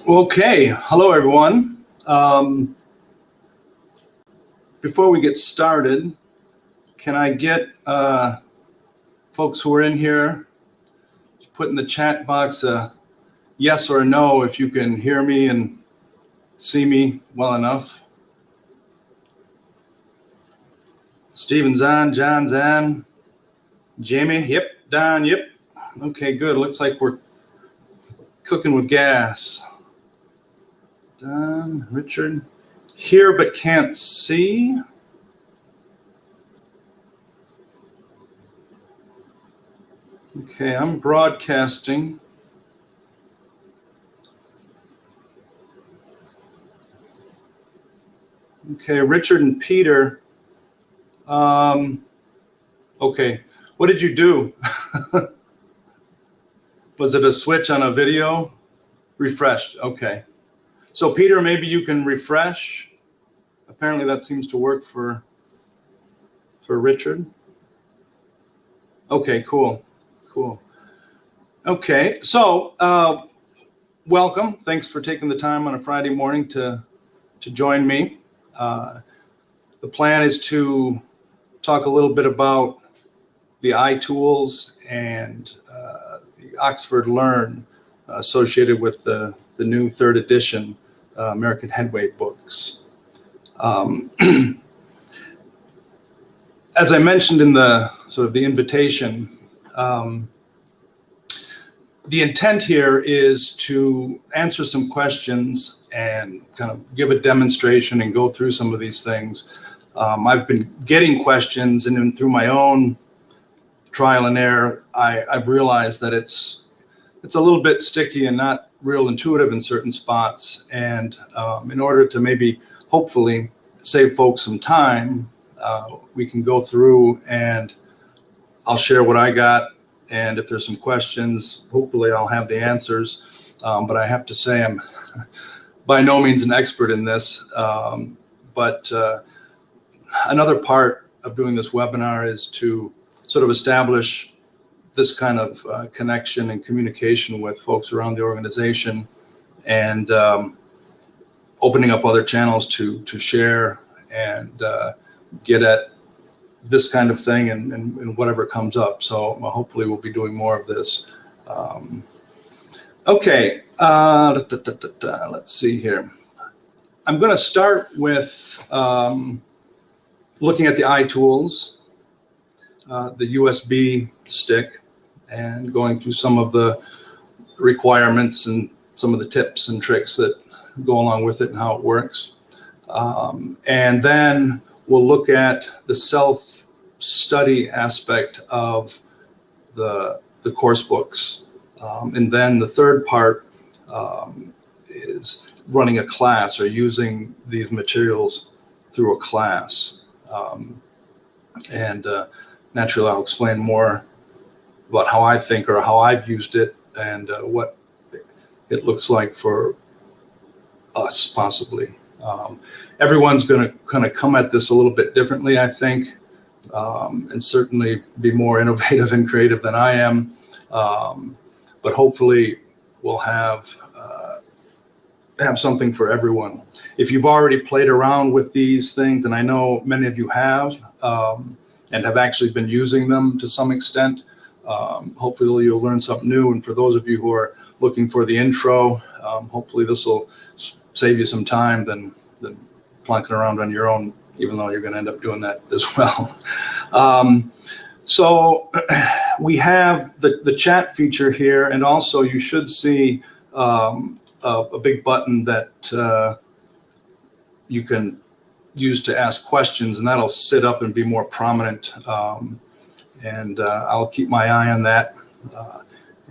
Okay, hello everyone. Before we get started, can I get folks who are in here to put in the chat box a yes or a no if you can hear me and see me well enough? Steven's on, John's on, Jamie, yep, Don, yep. Okay, good. Looks like we're cooking with gas. Don, Richard, here but can't see. Okay, I'm broadcasting. Okay, Richard and Peter. Okay, what did you do? Was it a switch on a video? Refreshed, okay. So Peter, maybe you can refresh. Apparently that seems to work for Richard. Okay, cool. Okay, so welcome. Thanks for taking the time on a Friday morning to join me. The plan is to talk a little bit about the iTools and the Oxford Learn associated with the new third edition American Headway books. As I mentioned in the sort of the invitation, the intent here is to answer some questions and kind of give a demonstration and go through some of these things. I've been getting questions, and then through my own trial and error, I've realized that it's a little bit sticky and not real intuitive in certain spots. And in order to maybe hopefully save folks some time, we can go through and I'll share what I got. And if there's some questions, hopefully I'll have the answers. But I have to say I'm by no means an expert in this. But another part of doing this webinar is to sort of establish this kind of connection and communication with folks around the organization, and opening up other channels to share and get at this kind of thing and whatever comes up. So hopefully we'll be doing more of this. Okay, let's see here. I'm going to start with looking at the iTools, the USB stick, and going through some of the requirements and some of the tips and tricks that go along with it and how it works. And then we'll look at the self-study aspect of the course books. And then the third part is running a class or using these materials through a class. Naturally, I'll explain more about how I think or how I've used it and what it looks like for us, possibly. Everyone's going to kind of come at this a little bit differently, I think, and certainly be more innovative and creative than I am. But hopefully, we'll have something for everyone. If you've already played around with these things, and I know many of you have, and have actually been using them to some extent, hopefully you'll learn something new. And for those of you who are looking for the intro, hopefully this will save you some time than plonking around on your own, even though you're going to end up doing that as well. So we have the chat feature here, and also you should see a big button that you can use to ask questions, and that'll sit up and be more prominent. And I'll keep my eye on that.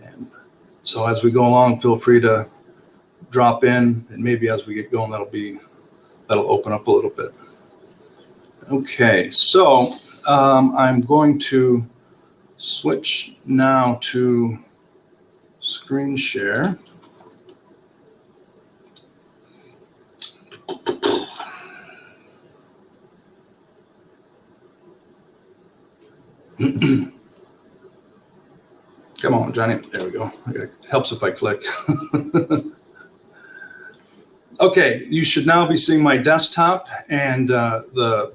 And so as we go along, feel free to drop in, and maybe as we get going, that'll open up a little bit. Okay, so I'm going to switch now to screen share. Come on, Johnny. There we go. It helps if I click. Okay, you should now be seeing my desktop and the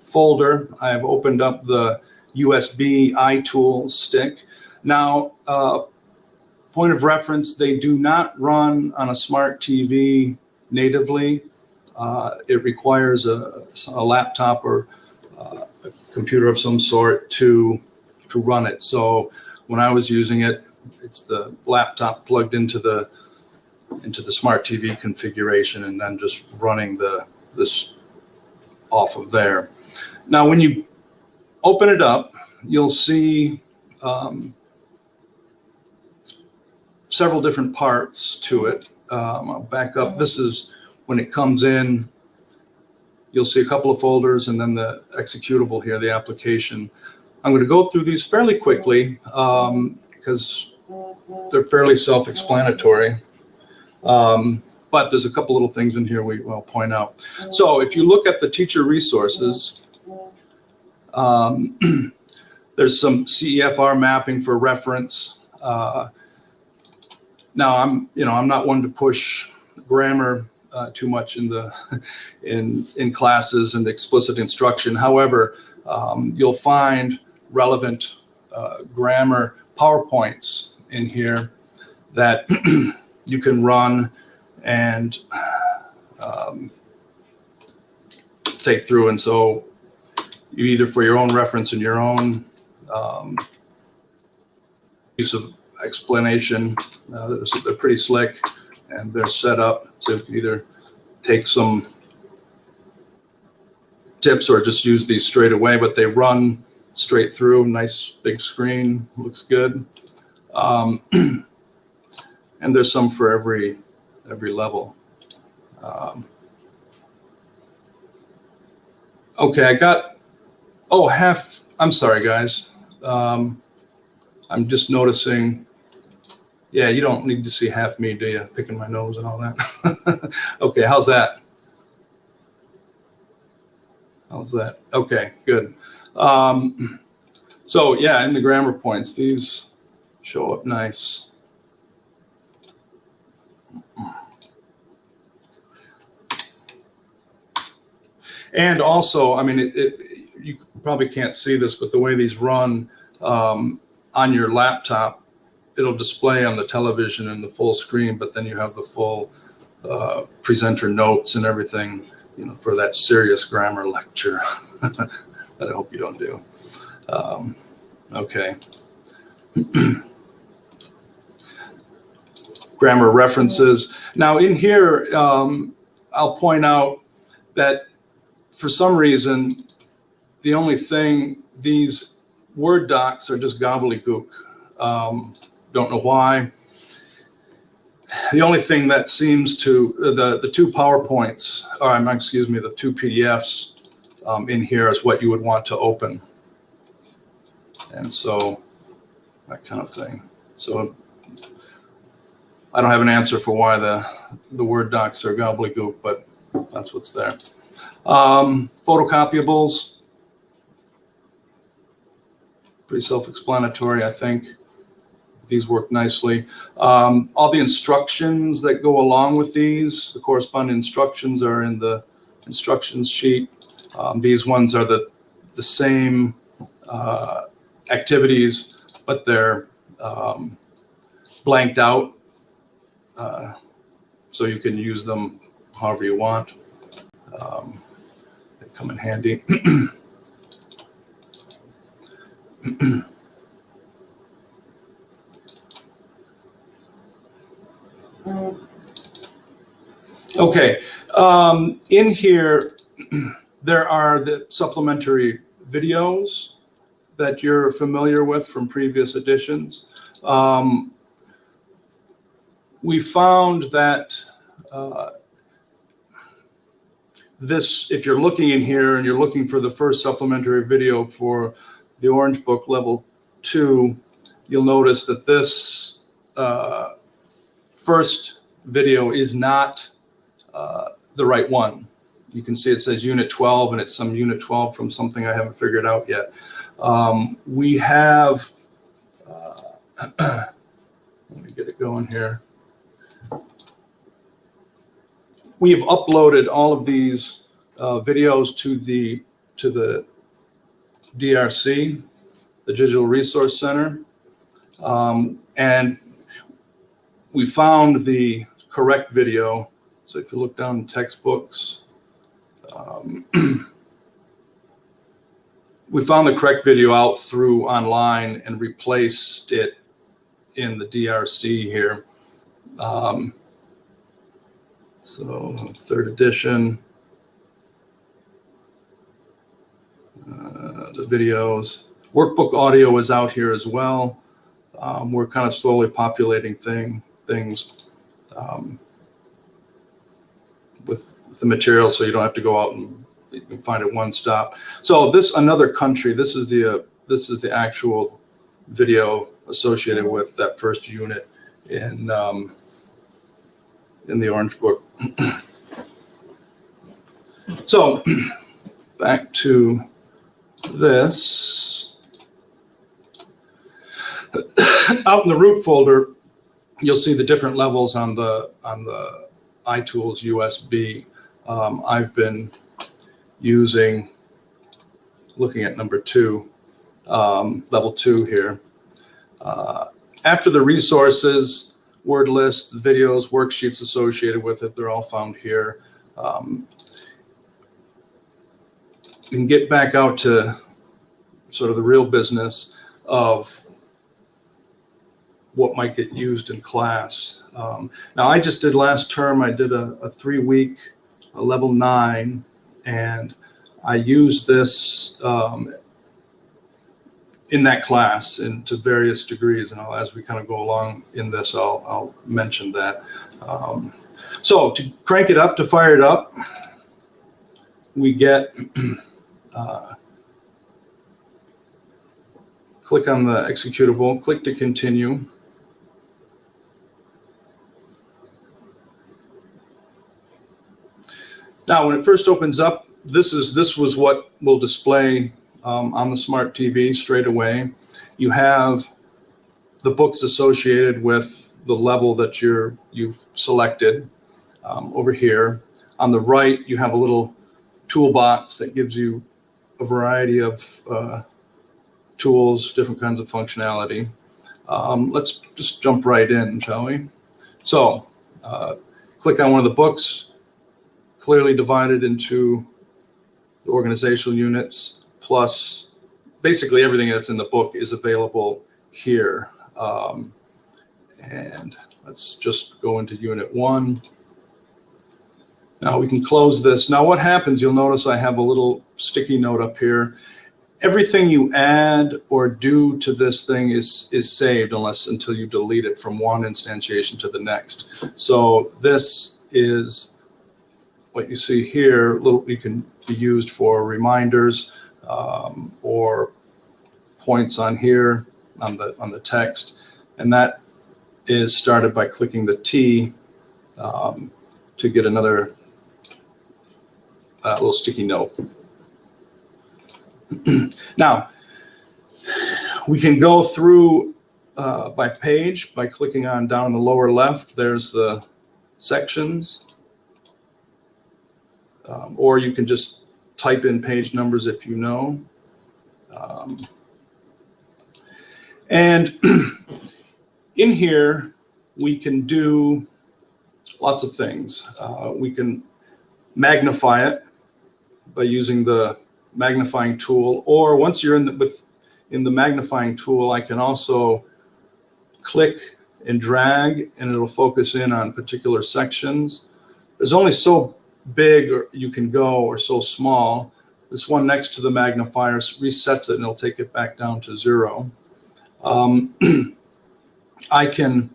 folder. I've opened up the USB iTools stick. Now, point of reference, they do not run on a smart TV natively. It requires a laptop or a computer of some sort to run it. So when I was using it, it's the laptop plugged into the smart TV configuration and then just running this off of there. Now, when you open it up, you'll see several different parts to it. I'll back up. This is when it comes in. You'll see a couple of folders and then the executable here, the application. I'm going to go through these fairly quickly because they're fairly self-explanatory. But there's a couple little things in here we'll point out. So if you look at the teacher resources, there's some CEFR mapping for reference. Now I'm not one to push grammar too much in classes and explicit instruction. However, you'll find relevant grammar PowerPoints in here that you can run and take through. And so you either for your own reference and your own use of explanation, they're pretty slick and they're set up to either take some tips or just use these straight away, but they run straight through. Nice big screen, looks good. And there's some for every level. Okay, I got, I'm sorry guys. I'm just noticing, yeah, you don't need to see half me, do you? Picking my nose and all that. Okay, how's that? How's that? Okay, good. So yeah, in the grammar points, these show up nice. And also, I mean, you probably can't see this, but the way these run on your laptop, it'll display on the television in the full screen, but then you have the full presenter notes and everything, for that serious grammar lecture that I hope you don't do. Okay. Grammar references. Now in here, I'll point out that for some reason, the only thing, these Word docs are just gobbledygook. Don't know why. The only thing that seems to, the two PowerPoints, or excuse me, the two PDFs in here is what you would want to open. And so that kind of thing. So I don't have an answer for why the Word docs are gobbledygook, but that's what's there. Photocopyables, pretty self-explanatory, I think. These work nicely. All the instructions that go along with these, the corresponding instructions are in the instructions sheet. These ones are the same activities, but they're blanked out, so you can use them however you want. They come in handy. Okay, in here there are the supplementary videos that you're familiar with from previous editions. We found that if you're looking in here and you're looking for the first supplementary video for the Orange Book Level 2, you'll notice that this first video is not the right one. You can see it says Unit 12, and it's some Unit 12 from something I haven't figured out yet. We have, let me get it going here. We have uploaded all of these videos to the DRC, the Digital Resource Center, and we found the correct video. So if you look down in textbooks, we found the correct video out through online and replaced it in the DRC here. So third edition, the videos. Workbook audio is out here as well. We're kind of slowly populating things with the material, so you don't have to go out and you can find it one stop. So this another country. This is the actual video associated with that first unit in the Orange Book. So back to this. Out in the root folder, you'll see the different levels on the iTools USB. I've been looking at number 2, level 2 here. After the resources, word list, the videos, worksheets associated with it, they're all found here. You can get back out to sort of the real business of what might get used in class. Now, I just did last term, I did a 3-week level 9, and I used this in that class and to various degrees, and as we kind of go along in this, I'll mention that. So to crank it up, to fire it up, we get click on the executable, click to continue. Now, when it first opens up, this was what will display on the smart TV straight away. You have the books associated with the level that you've selected over here. On the right, you have a little toolbox that gives you a variety of tools, different kinds of functionality. Let's just jump right in, shall we? So, click on one of the books, clearly divided into the organizational units, plus basically everything that's in the book is available here. And let's just go into Unit 1. Now we can close this. Now what happens, you'll notice I have a little sticky note up here. Everything you add or do to this thing is saved until you delete it from one instantiation to the next. So this is what you see here. It can be used for reminders or points on here on the text, and that is started by clicking the T to get another little sticky note. Now, we can go through by page by clicking on down in the lower left. There's the sections, or you can just type in page numbers if you know. And in here, we can do lots of things. We can magnify it by using the magnifying tool, or once you're in the magnifying tool, I can also click and drag, and it'll focus in on particular sections. There's only so big you can go, or so small. This one next to the magnifier resets it, and it'll take it back down to 0. I can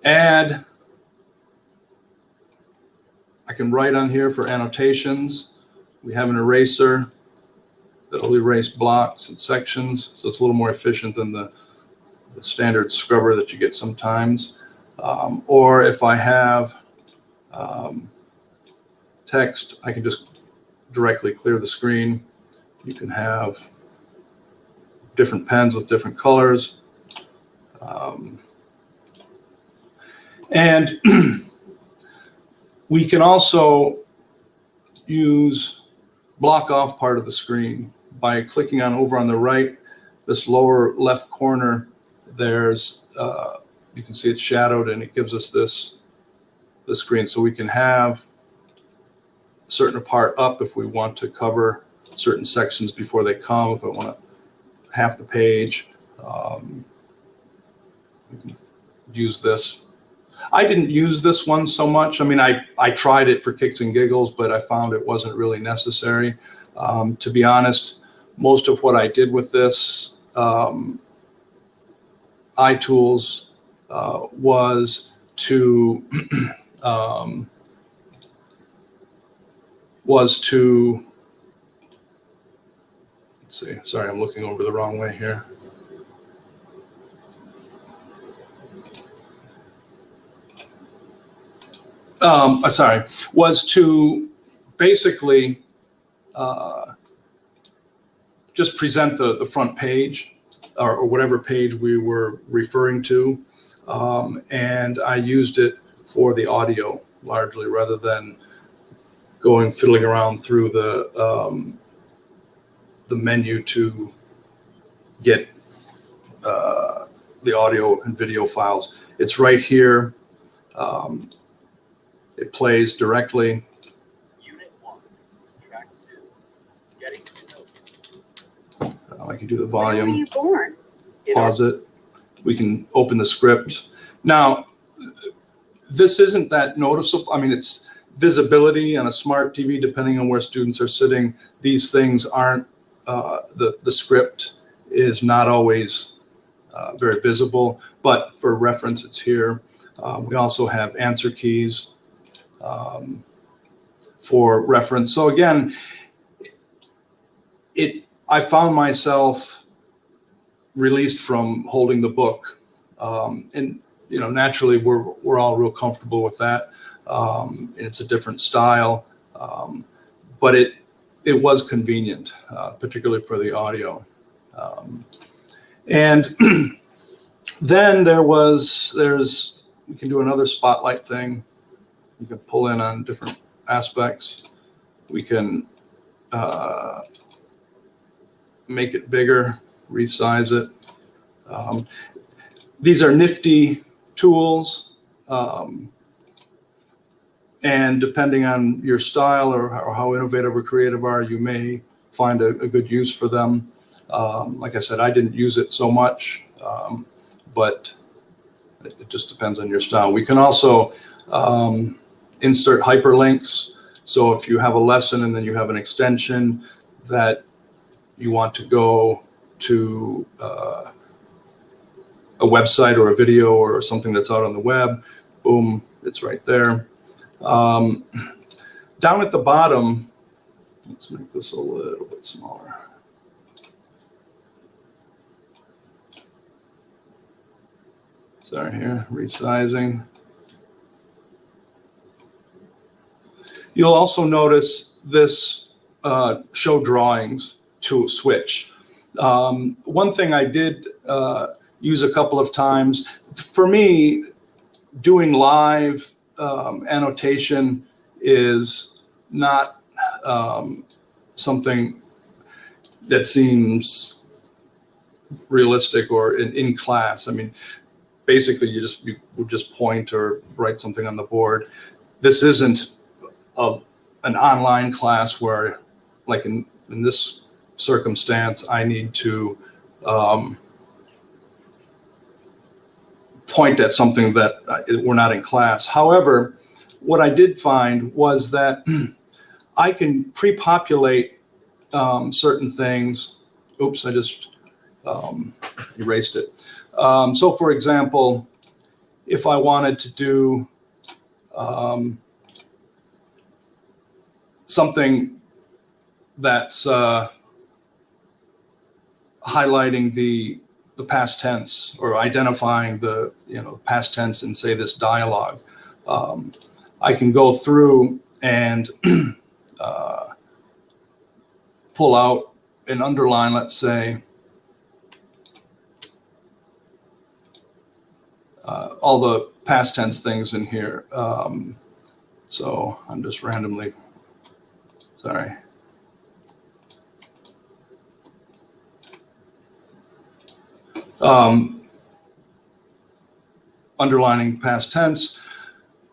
add. I can write on here for annotations. We have an eraser that will erase blocks and sections, so it's a little more efficient than the standard scrubber that you get sometimes. Or if I have text, I can just directly clear the screen. You can have different pens with different colors. And We can also block off part of the screen by clicking on over on the right, this lower left corner. There's you can see it's shadowed, and it gives us the screen, so we can have a certain part up if we want to cover certain sections before they come. If I want to half the page, we can use this. I didn't use this one so much. I mean, I tried it for kicks and giggles, but I found it wasn't really necessary. To be honest, most of what I did with this iTools was to let's see. Sorry, I'm looking over the wrong way here. Sorry, was to basically just present the front page or whatever page we were referring to, and I used it for the audio largely, rather than fiddling around through the menu to get the audio and video files. It's right here. It plays directly. Unit 1, track 2, getting to know. I can do the volume. When were you born? Pause it. We can open the script. Now, this isn't that noticeable. I mean, it's visibility on a smart TV, depending on where students are sitting. These things aren't, the script is not always very visible, but for reference, it's here. We also have answer keys for reference. So again, I found myself released from holding the book, and naturally we're all real comfortable with that. It's a different style, but it was convenient, particularly for the audio. And then we can do another spotlight thing. You can pull in on different aspects. We can make it bigger, resize it. These are nifty tools, and depending on your style or how innovative or creative are, you may find a good use for them. Like I said, I didn't use it so much, but it just depends on your style. We can also insert hyperlinks. So if you have a lesson and then you have an extension that you want to go to a website or a video or something that's out on the web, boom, it's right there. Down at the bottom, let's make this a little bit smaller. Sorry, here, resizing. You'll also notice this show drawings to switch. One thing I did use a couple of times, for me, doing live annotation is not something that seems realistic or in class. I mean, basically you would just point or write something on the board. This isn't an online class where, like in this circumstance, I need to point at something that we're not in class. However, what I did find was that I can pre-populate certain things. Oops, I just erased it. So for example, if I wanted to do something that's highlighting the past tense or identifying the past tense in, say, this dialogue, I can go through and pull out and underline, let's say, all the past tense things in here. So I'm just randomly, sorry. Underlining past tense.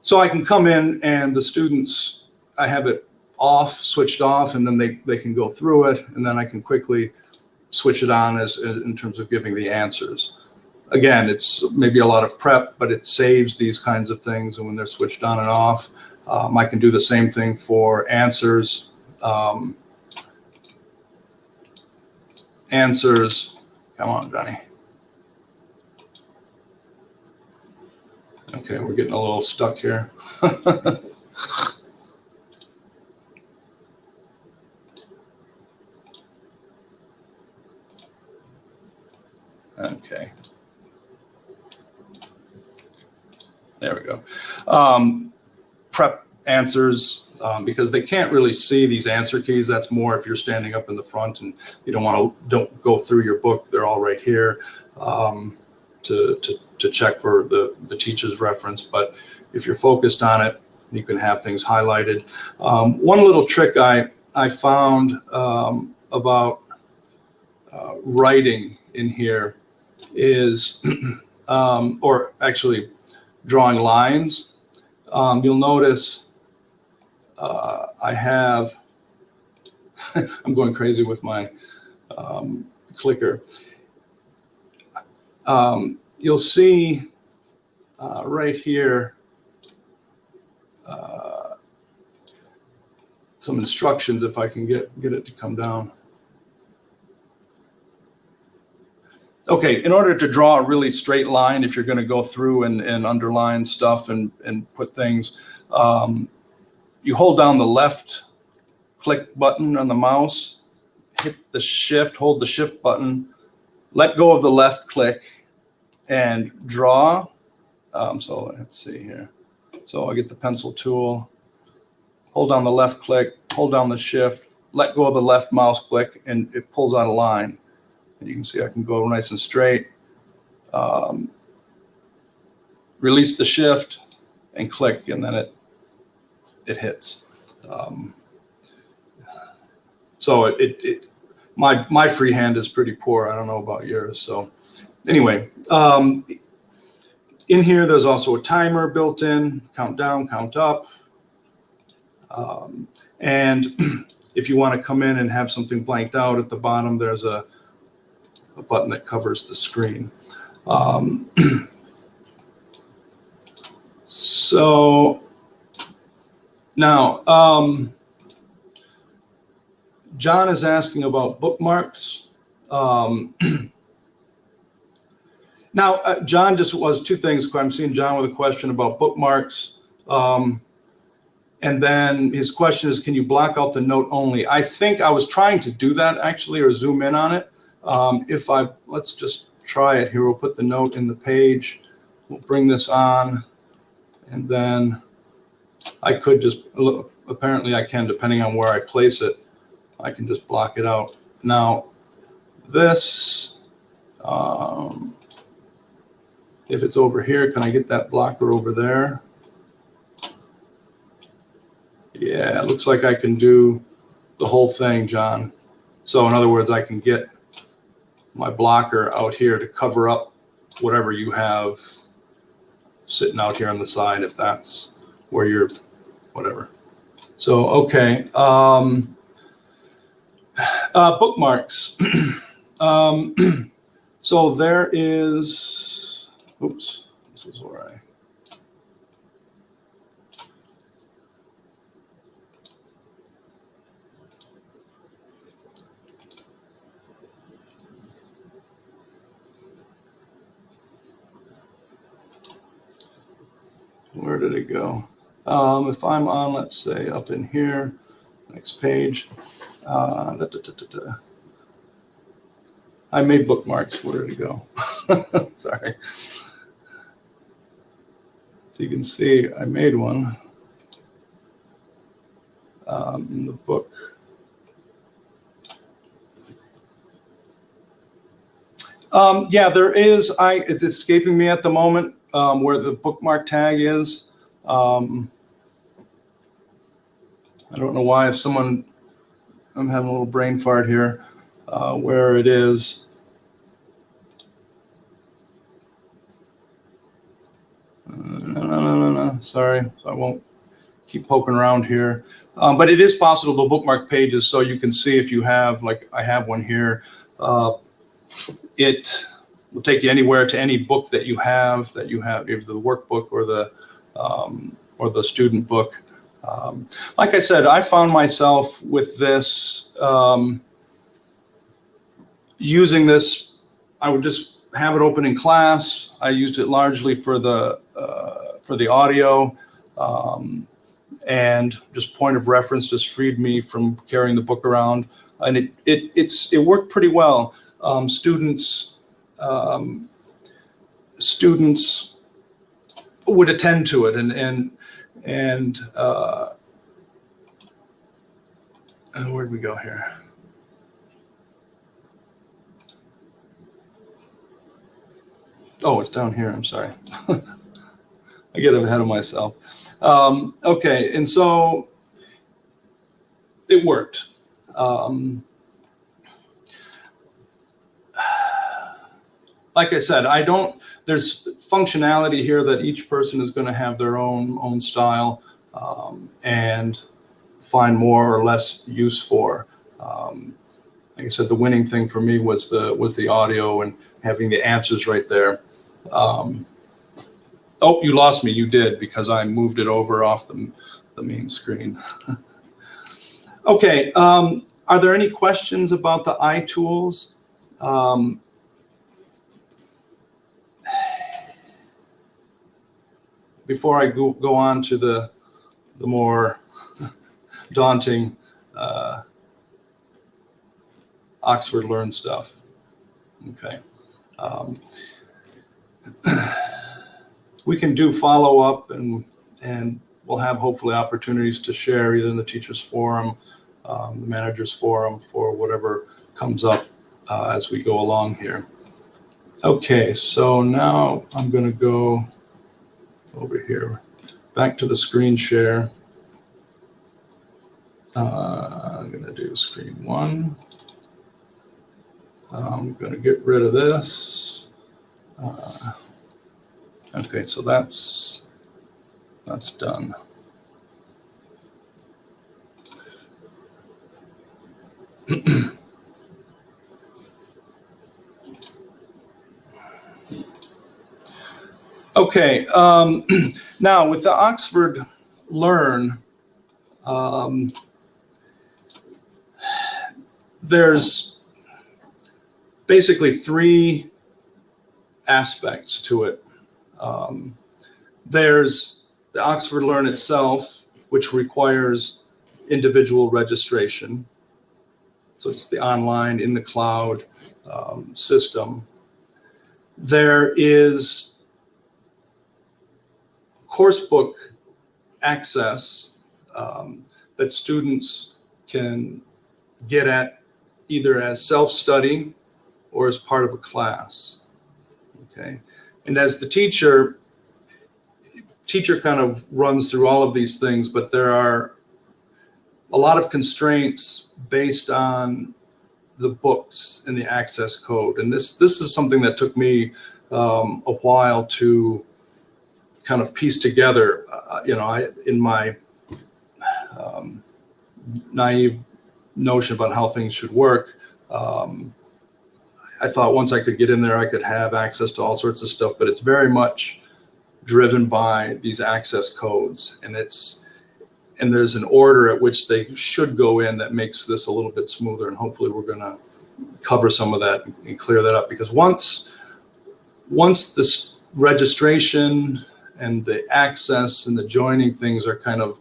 So I can come in and the students, I have it off, switched off, and then they can go through it, and then I can quickly switch it on as in terms of giving the answers. Again, it's maybe a lot of prep, but it saves these kinds of things, and when they're switched on and off, I can do the same thing for answers. Answers, come on, Johnny. Okay, we're getting a little stuck here. Okay. There we go. Prep answers, because they can't really see these answer keys. That's more if you're standing up in the front and you don't go through your book. They're all right here to check for the teacher's reference. But if you're focused on it, you can have things highlighted. One little trick I found about writing in here is, or actually drawing lines. You'll notice I have, I'm going crazy with my clicker. You'll see right here some instructions, if I can get it to come down. Okay, in order to draw a really straight line, if you're going to go through and underline stuff and put things, you hold down the left click button on the mouse, hit the shift, hold the shift button, let go of the left click, and draw. So let's see here. So I get the pencil tool, hold down the left click, hold down the shift, let go of the left mouse click, and it pulls out a line. And you can see I can go nice and straight. Release the shift and click, and then it hits. So my freehand is pretty poor. I don't know about yours. So anyway, in here there's also a timer built in. Count down, count up. And if you want to come in and have something blanked out at the bottom, there's a button that covers the screen. So now, John is asking about bookmarks. Now, John just was two things. I'm seeing John with a question about bookmarks. And then his question is, can you block out the note only? I think I was trying to do that actually, or zoom in on it. Let's just try it here. We'll put the note in the page. We'll bring this on, and then I could just, apparently I can, depending on where I place it, I can just block it out. Now, this, if it's over here, can I get that blocker over there? Yeah, it looks like I can do the whole thing, John. So in other words, I can get my blocker out here to cover up whatever you have sitting out here on the side, if that's where you're, whatever. So, okay. Bookmarks. So there is, oops, this is where I, where did it go? If I'm on, let's say, up in here, next page. I made bookmarks. Where did it go? Sorry. So you can see I made one in the book. Yeah, there is. It's escaping me at the moment where the bookmark tag is. I don't know why, if someone, I'm having a little brain fart here, where it is. No, sorry, so I won't keep poking around here. But it is possible to bookmark pages, so you can see if you have, like I have one here, it will take you anywhere to any book that you have, either the workbook or the student book. Like I said, I found myself with this, using this, I would just have it open in class. I used it largely for the audio, and just point of reference just freed me from carrying the book around, and it worked pretty well. Students would attend to it, and where'd we go here? Oh, it's down here. I'm sorry. I get ahead of myself. Okay, and so it worked. Like I said, there's functionality here that each person is going to have their own style, and find more or less use for. Like I said, the winning thing for me was the audio and having the answers right there. Oh, you lost me. You did, because I moved it over off the main screen. Okay, are there any questions about the iTools? Before I go on to the more daunting Oxford Learn stuff. Okay. We can do follow-up, and we'll have hopefully opportunities to share either in the teachers forum, the managers forum, for whatever comes up as we go along here. Okay, so now I'm going to go over here, back to the screen share. I'm going to do screen one. I'm going to get rid of this. Okay, so that's done. Okay, now with the Oxford Learn, there's basically three aspects to it. There's the Oxford Learn itself, which requires individual registration. So it's the online, in the cloud system. There is coursebook access that students can get at either as self-study or as part of a class. Okay, and as the teacher kind of runs through all of these things, but there are a lot of constraints based on the books and the access code. And this is something that took me a while to kind of piece together. In my naive notion about how things should work, I thought once I could get in there, I could have access to all sorts of stuff, but it's very much driven by these access codes, and there's an order at which they should go in that makes this a little bit smoother, and hopefully we're going to cover some of that and clear that up, because once this registration and the access and the joining things are kind of,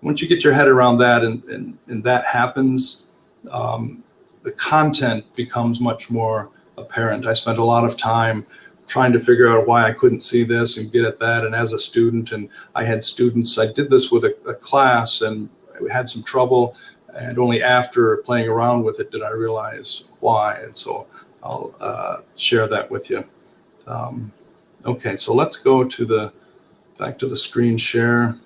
once you get your head around that and that happens, the content becomes much more apparent. I spent a lot of time trying to figure out why I couldn't see this and get at that. And as a student, and I had students, I did this with a class and I had some trouble, and only after playing around with it did I realize why. And so I'll share that with you. Okay, so let's go to back to the screen share.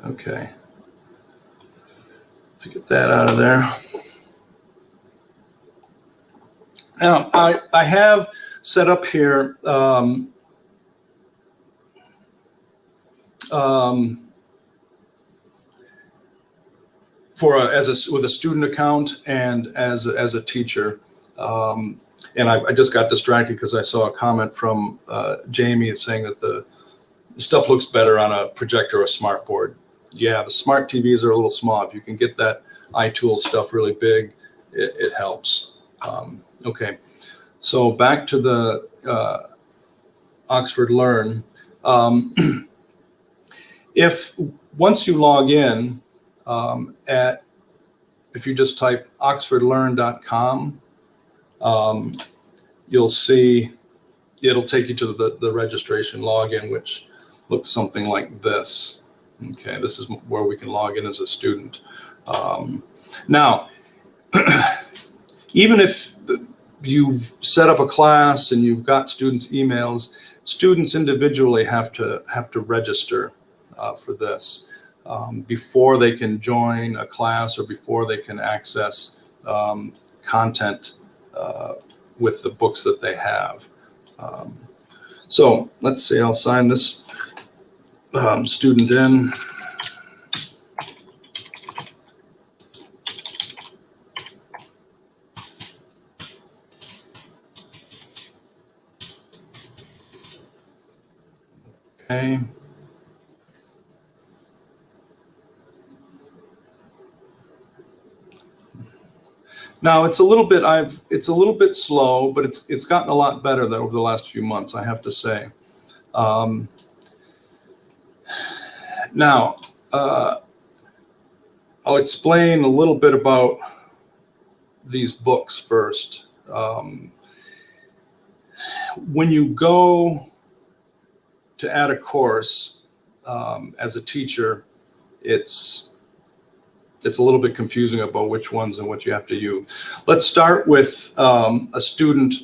Okay. To get that out of there. Now, I have set up here with a student account and as a teacher, and I just got distracted because I saw a comment from Jamie saying that the stuff looks better on a projector or a smart board. Yeah, the smart TVs are a little small. If you can get that iTools stuff really big, it helps. Okay, so back to the Oxford Learn. If once you log in if you just type oxfordlearn.com, you'll see it'll take you to the registration login, which looks something like this. Okay, this is where we can log in as a student. Now, even if you've set up a class and you've got students' emails, students individually have to register for this before they can join a class or before they can access content with the books that they have. So let's see, I'll sign this student in. Okay. Now it's a little bit slow, but it's gotten a lot better over the last few months, I have to say. Now I'll explain a little bit about these books first. When you go to add a course as a teacher, it's a little bit confusing about which ones and what you have to use. Let's start with a student.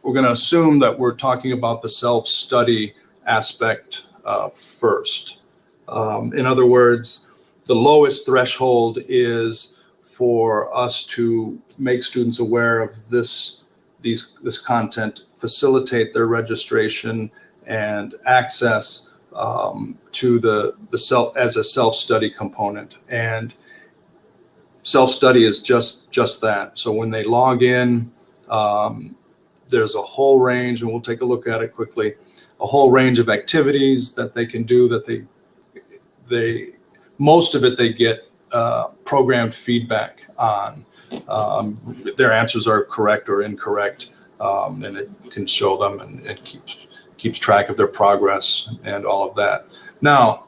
We're going to assume that we're talking about the self-study aspect first. In other words, the lowest threshold is for us to make students aware of this content, facilitate their registration and access to the as a self-study component. And self-study is just that. So when they log in, there's a whole range, and we'll take a look at it quickly, a whole range of activities that they can do that most of it they get programmed feedback on. Their answers are correct or incorrect, and it can show them and it keeps track of their progress and all of that. Now,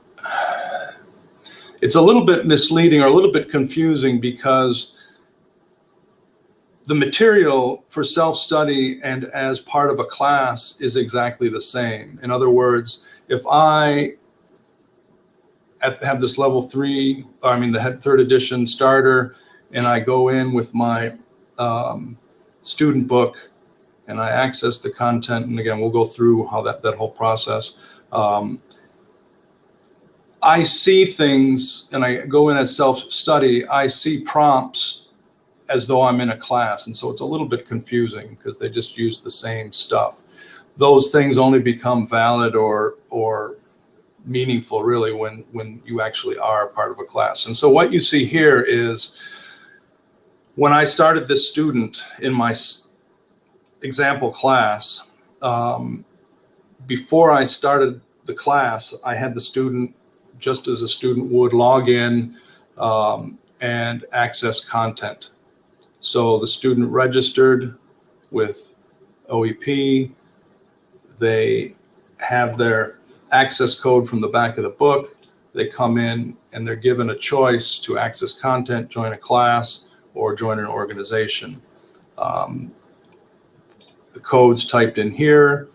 it's a little bit misleading or a little bit confusing because the material for self-study and as part of a class is exactly the same. In other words, if I have this level 3, the third edition starter, and I go in with my student book and I access the content, and again, we'll go through how that whole process. I see things, and I go in as self-study, I see prompts as though I'm in a class, and so it's a little bit confusing because they just use the same stuff. Those things only become valid or meaningful really when you actually are part of a class. And so what you see here is when I started this student in my example class, before I started the class, I had the student, just as a student would, log in and access content. So the student registered with OEP. They have their access code from the back of the book. They come in and they're given a choice to access content, join a class, or join an organization. The code's typed in here.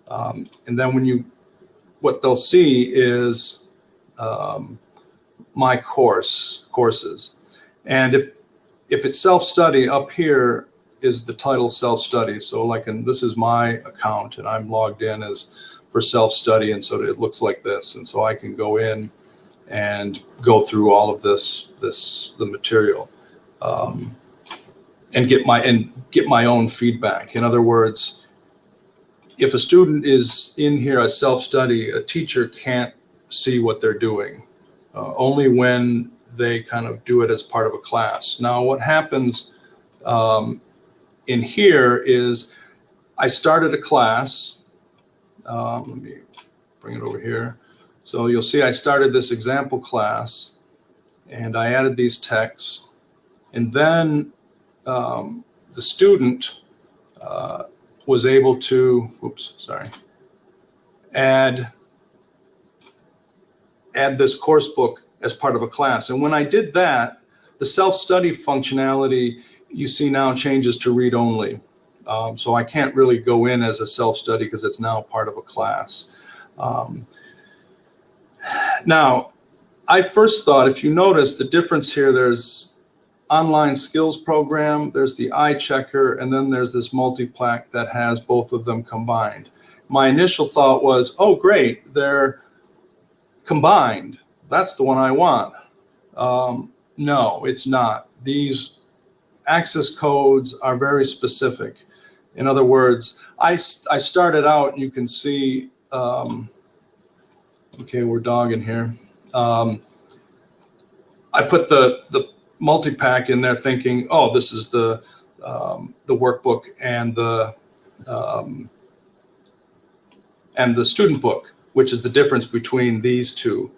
And then what they'll see is my courses. And if it's self-study, up here is the title self-study. So this is my account and I'm logged in as for self-study, and so it looks like this. And so I can go in and go through all of the material, and get my own feedback. In other words, if a student is in here as self-study, a teacher can't see what they're doing, only when they kind of do it as part of a class. Now, what happens in here is I started a class. Let me bring it over here. So you'll see I started this example class, and I added these texts, and then the student was able to, add this course book as part of a class. And when I did that, the self-study functionality you see now changes to read only. So I can't really go in as a self-study because it's now part of a class. Now, I first thought, if you notice the difference here, there's online skills program, there's the eye checker, and then there's this multi-plaque that has both of them combined. My initial thought was, oh great, they're combined. That's the one I want. No, it's not. These access codes are very specific. In other words, I started out, you can see, okay, we're dogging here. I put the multi-pack in there thinking, oh, this is the workbook and the student book, which is the difference between these two.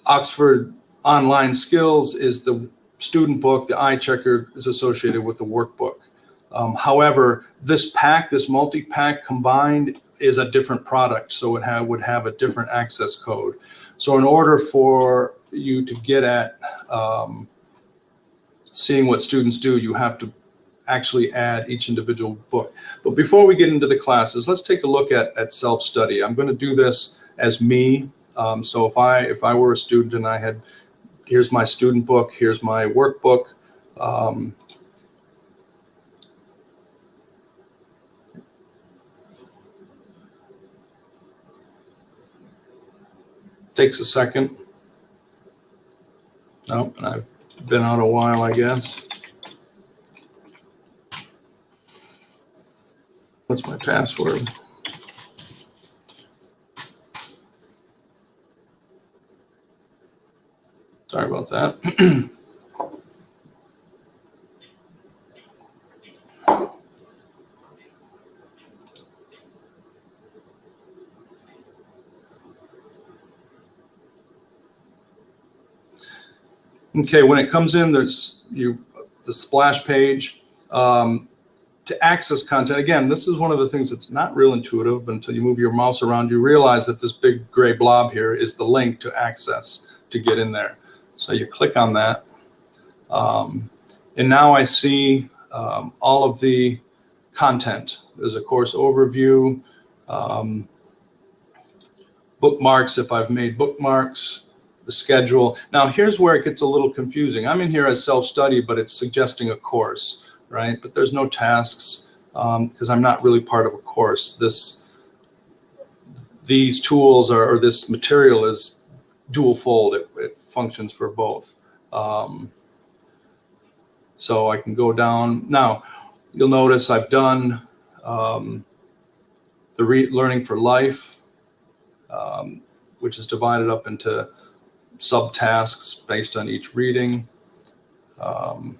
Oxford Online Skills is the student book. The eye checker is associated with the workbook. However, this pack, this multi-pack combined, is a different product, so it would have a different access code. So in order for you to get at seeing what students do, you have to actually add each individual book. But before we get into the classes, let's take a look at self-study. I'm going to do this as me. So if I were a student and I had, here's my student book, here's my workbook. Takes a second. Oh, and I've been out a while, I guess. What's my password? Sorry about that. Okay, when it comes in, there's the splash page. To access content, again, this is one of the things that's not real intuitive, but until you move your mouse around, you realize that this big gray blob here is the link to access to get in there. So you click on that, and now I see all of the content. There's a course overview, bookmarks if I've made bookmarks, the schedule. Now here's where it gets a little confusing. I'm in here as self-study, but it's suggesting a course, right? But there's no tasks because I'm not really part of a course. These tools or this material is dual fold. It functions for both. So I can go down. Now you'll notice I've done the Learning for Life, which is divided up into subtasks based on each reading. Like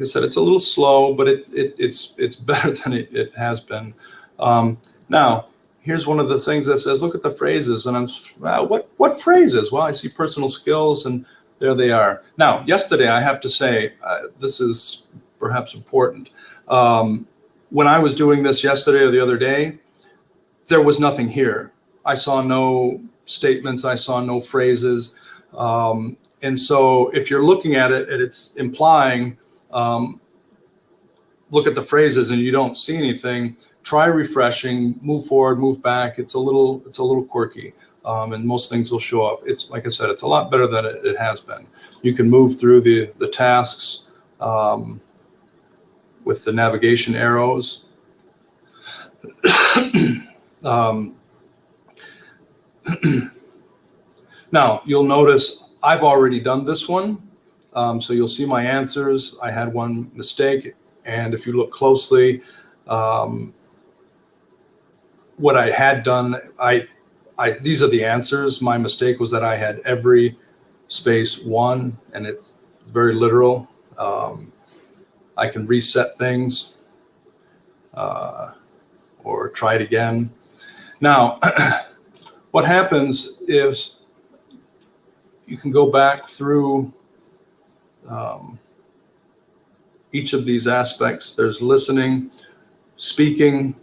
I said, it's a little slow, but it's better than it has been. Now, here's one of the things that says, look at the phrases, and I'm, what phrases? Well, I see personal skills, and there they are. Now, yesterday, I have to say, this is perhaps important. When I was doing this yesterday or the other day, there was nothing here. I saw no statements, I saw no phrases. And so if you're looking at it and it's implying, look at the phrases and you don't see anything, try refreshing, move forward, move back. It's a little quirky, and most things will show up. It's, like I said, it's a lot better than it has been. You can move through the tasks with the navigation arrows. Now, you'll notice I've already done this one. So you'll see my answers. I had one mistake. And if you look closely, what I had done, these are the answers. My mistake was that I had every space one, and it's very literal. I can reset things or try it again. Now, what happens is you can go back through each of these aspects. There's listening, speaking,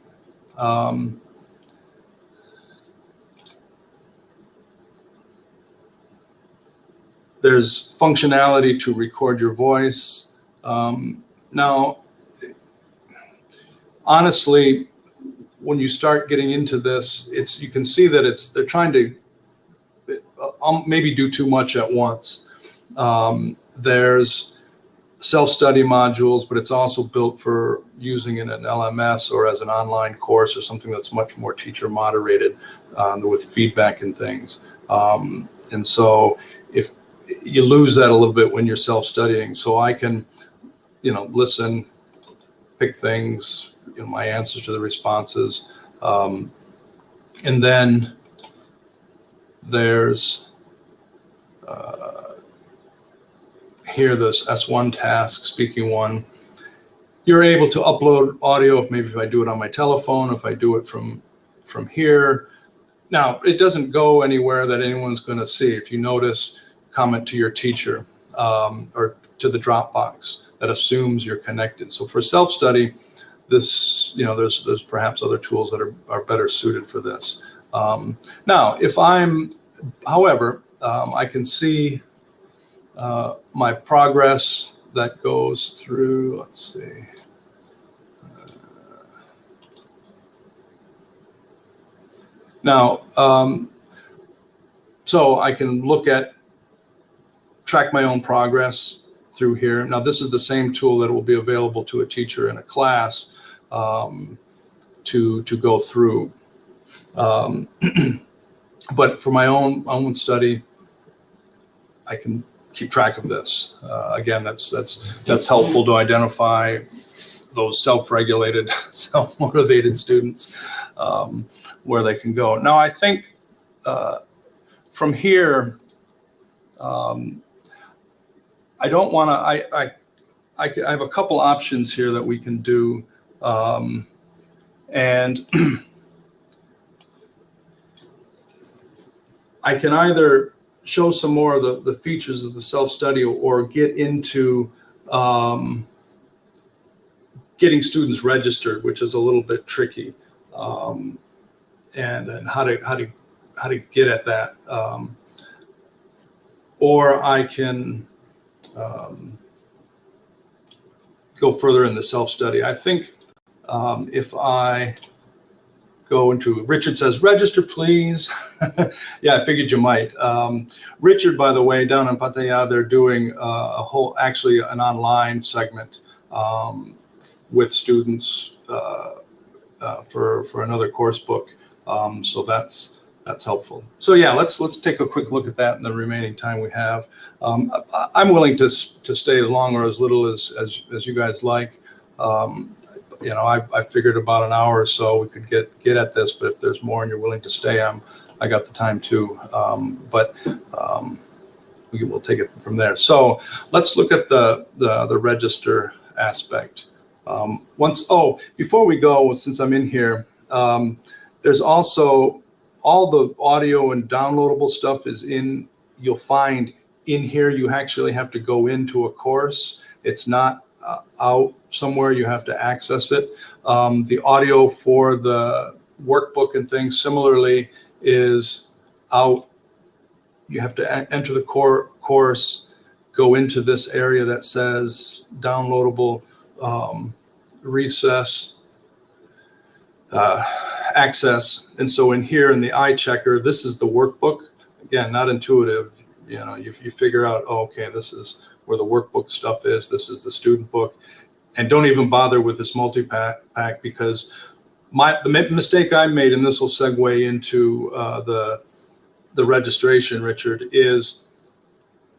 there's functionality to record your voice. Now, honestly, when you start getting into this, you can see that they're trying to maybe do too much at once. There's self-study modules, but it's also built for using in an LMS or as an online course or something that's much more teacher moderated with feedback and things. And so if you lose that a little bit when you're self-studying, so I can, listen, pick things, my answers to the responses, and then there's here, this S1 task, speaking one. You're able to upload audio if I do it on my telephone, if I do it from here. Now, it doesn't go anywhere that anyone's going to see. If you notice, comment to your teacher or to the Dropbox that assumes you're connected. So for self-study, this, there's perhaps other tools that are better suited for this. Now, however, I can see my progress that goes through, let's see. Now, so I can track my own progress through here. Now, this is the same tool that will be available to a teacher in a class to go through. But for my own study, I can keep track of this. Again, that's helpful to identify those self-regulated, self-motivated students where they can go. Now, I think from here, I don't want to. I have a couple options here that we can do, and I can either show some more of the features of the self-study or get into getting students registered, which is a little bit tricky, and how to get at that. Or I can go further in the self-study. I think if I go into, Richard says, register please. Yeah, I figured you might. Richard, by the way, down in Pattaya, they're doing actually an online segment with students for another course book. So that's helpful. So yeah, let's take a quick look at that in the remaining time we have. I'm willing to stay as long or as little as you guys like. I figured about an hour or so we could get at this, but if there's more and you're willing to stay, I got the time too. We'll take it from there. So let's look at the register aspect. Before we go, since I'm in here, there's also all the audio and downloadable stuff you'll find in here. You actually have to go into a course. It's not out somewhere, you have to access it. The audio for the workbook and things similarly is out. You have to enter the course, go into this area that says downloadable, recess, access. And so in here in the eye checker, this is the workbook. Again, not intuitive. You figure out, okay, this is where the workbook stuff is. This is the student book. And don't even bother with this multi-pack because the mistake I made, and this will segue into the registration, Richard, is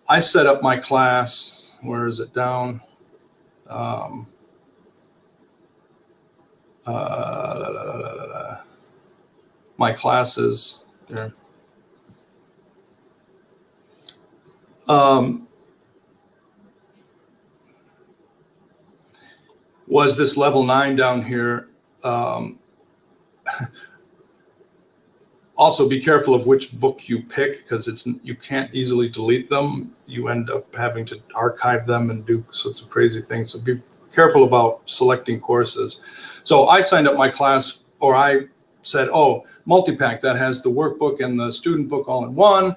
I set up my class. Where is it down? My classes there. Was this level 9 down here. Also, be careful of which book you pick, because you can't easily delete them. You end up having to archive them and do sorts of crazy things. So be careful about selecting courses. So I signed up my class, or I said, oh, multi-pack, that has the workbook and the student book all in one.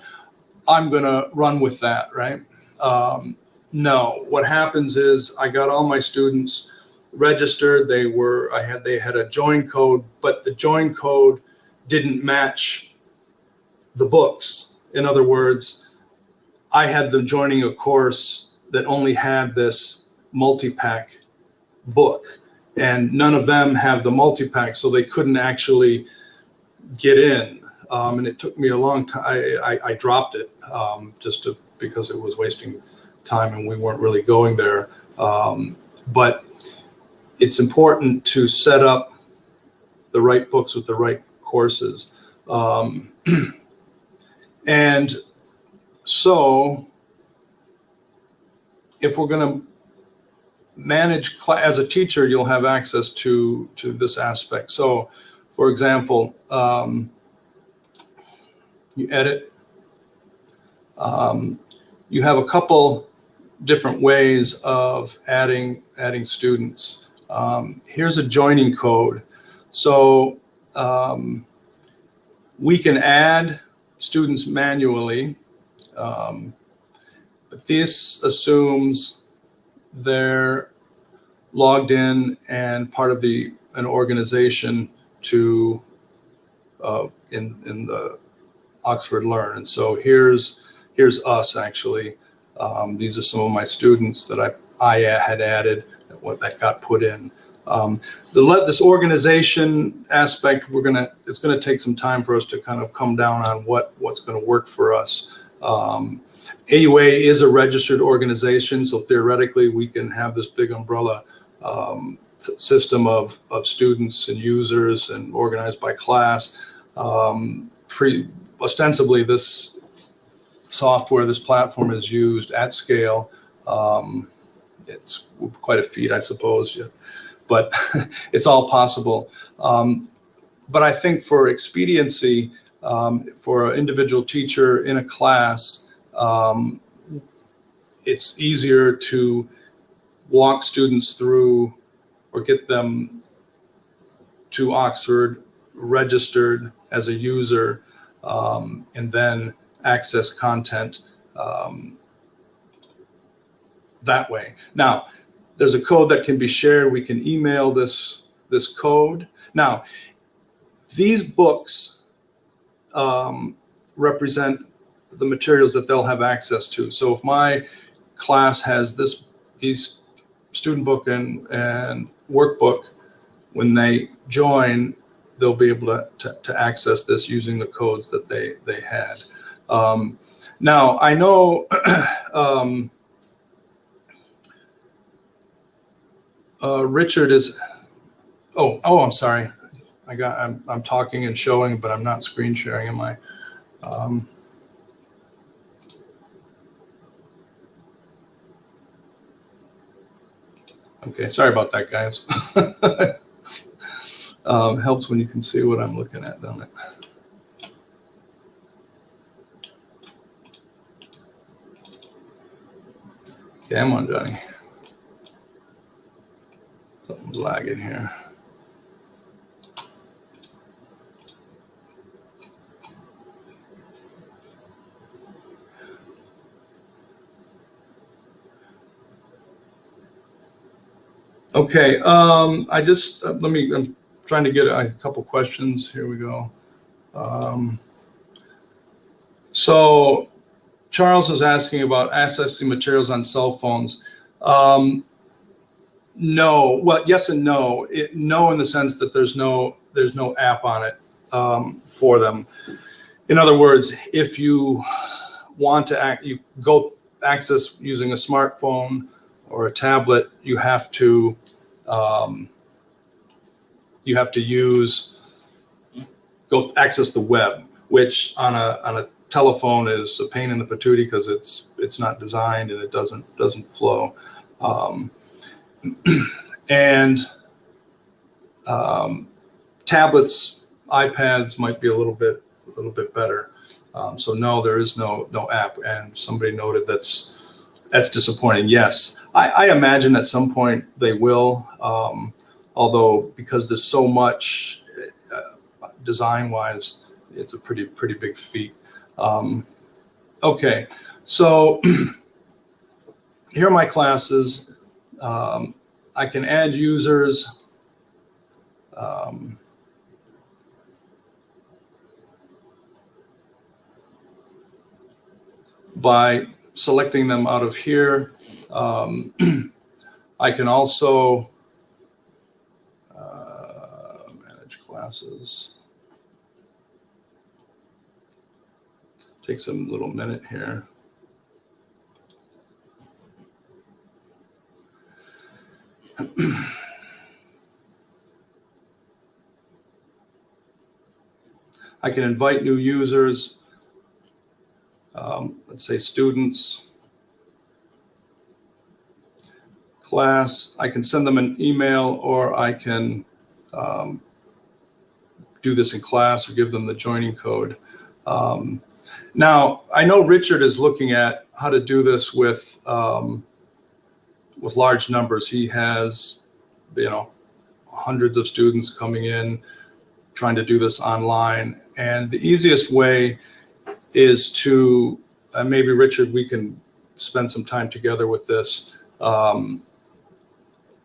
I'm going to run with that, right? No, what happens is I got all my students registered. They had a join code, but the join code didn't match the books. In other words, I had them joining a course that only had this multi-pack book, and none of them have the multi-pack, so they couldn't actually get in. And it took me a long time. I dropped it because it was wasting time and we weren't really going there. But it's important to set up the right books with the right courses. And so if we're going to manage as a teacher, you'll have access to this aspect. So for example, you edit. You have a couple different ways of adding students. Here's a joining code. So we can add students manually, but this assumes they're logged in and part of an organization to in the Oxford Learn. And so here's us actually. These are some of my students that I had added, that got put in. This organization aspect, it's gonna take some time for us to kind of come down on what's gonna work for us. AUA is a registered organization, so theoretically we can have this big umbrella system of students and users and organized by class. Ostensibly, this software, this platform is used at scale. It's quite a feat, I suppose, yeah. But it's all possible. But I think for expediency, for an individual teacher in a class, it's easier to walk students through or get them to Oxford registered as a user, and then access content that way. Now, there's a code that can be shared. We can email this code. Now, these books represent the materials that they'll have access to. So if my class has these student book and workbook, when they join, they'll be able to access this using the codes that they had. Now, I know Richard is, oh, I'm sorry. I'm talking and showing, but I'm not screen sharing, am I? Okay, sorry about that, guys. Helps when you can see what I'm looking at, doesn't it? Come on, Johnny. Something's lagging here. Okay, I just, I'm trying to get a couple questions. Here we go. So Charles is asking about accessing materials on cell phones. No, well, yes and no. No, in the sense that there's no app on it for them. In other words, if you want to you go access using a smartphone or a tablet, you have to go access the web, which on a telephone is a pain in the patootie because it's not designed and it doesn't flow. And tablets, iPads might be a little bit better. So no, there is no app. And somebody noted that's disappointing. Yes, I imagine at some point they will. Although because there's so much design-wise, it's a pretty big feat. Okay, so here are my classes. I can add users. By selecting them out of here. I can also manage classes. Takes a little minute here. I can invite new users. Let's say students, class. I can send them an email, or I can do this in class or give them the joining code. Now, I know Richard is looking at how to do this with large numbers. He has, hundreds of students coming in, trying to do this online. And the easiest way is to, maybe Richard, we can spend some time together with this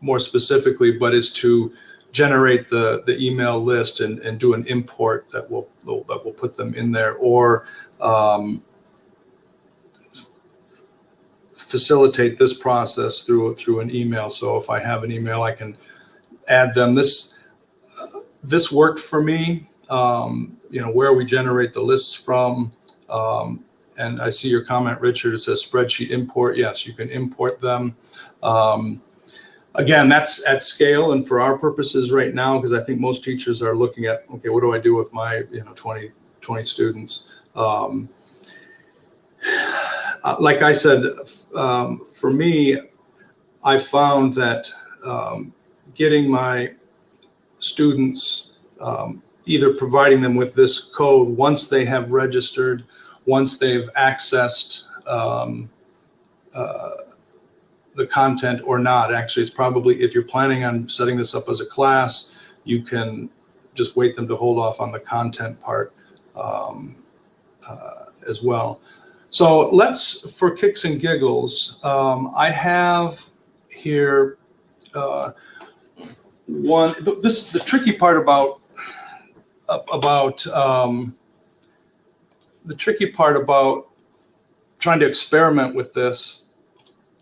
more specifically, but is to generate the email list and do an import that will put them in there, or facilitate this process through an email. So if I have an email, I can add them. This worked for me. Where we generate the lists from. And I see your comment, Richard. It says spreadsheet import. Yes, you can import them. Again, that's at scale, and for our purposes right now, because I think most teachers are looking at, okay, what do I do with my 20 students? Like I said, for me, I found that getting my students, either providing them with this code once they have registered, once they've accessed the content or not. Actually, it's probably, if you're planning on setting this up as a class, you can just wait them to hold off on the content part as well. So let's, for kicks and giggles, I have here the tricky part about trying to experiment with this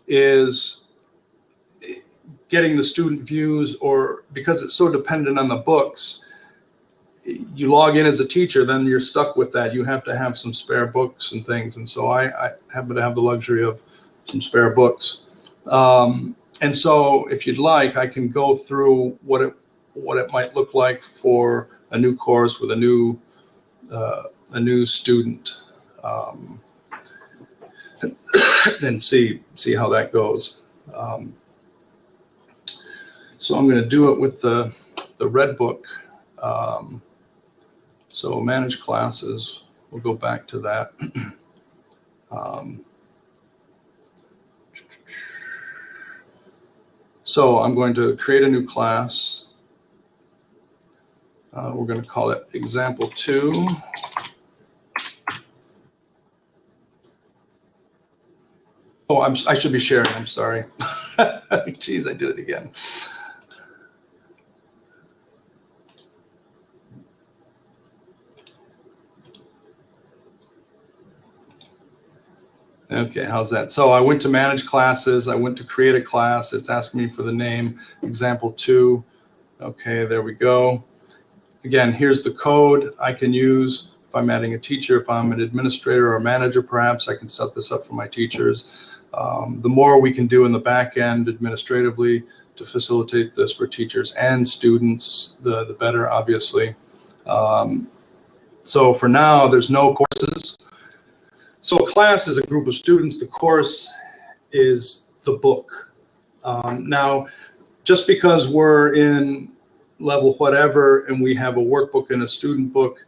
is getting the student views, or because it's so dependent on the books, you log in as a teacher, then you're stuck with that. You have to have some spare books and things. And so I happen to have the luxury of some spare books. And so if you'd like, I can go through what it might look like for a new course with a new student, and see how that goes. So I'm going to do it with the red book. So manage classes, we'll go back to that. So I'm going to create a new class. We're going to call it example 2. Oh, I should be sharing, I'm sorry. Geez, I did it again. Okay, how's that? So I went to manage classes. I went to create a class. It's asking me for the name, example 2. Okay, there we go. Again, here's the code I can use. If I'm adding a teacher, if I'm an administrator or a manager, perhaps I can set this up for my teachers. The more we can do in the back end administratively to facilitate this for teachers and students, the better, obviously. So for now, there's no courses. So a class is a group of students. The course is the book. Now, just because we're in level whatever and we have a workbook and a student book,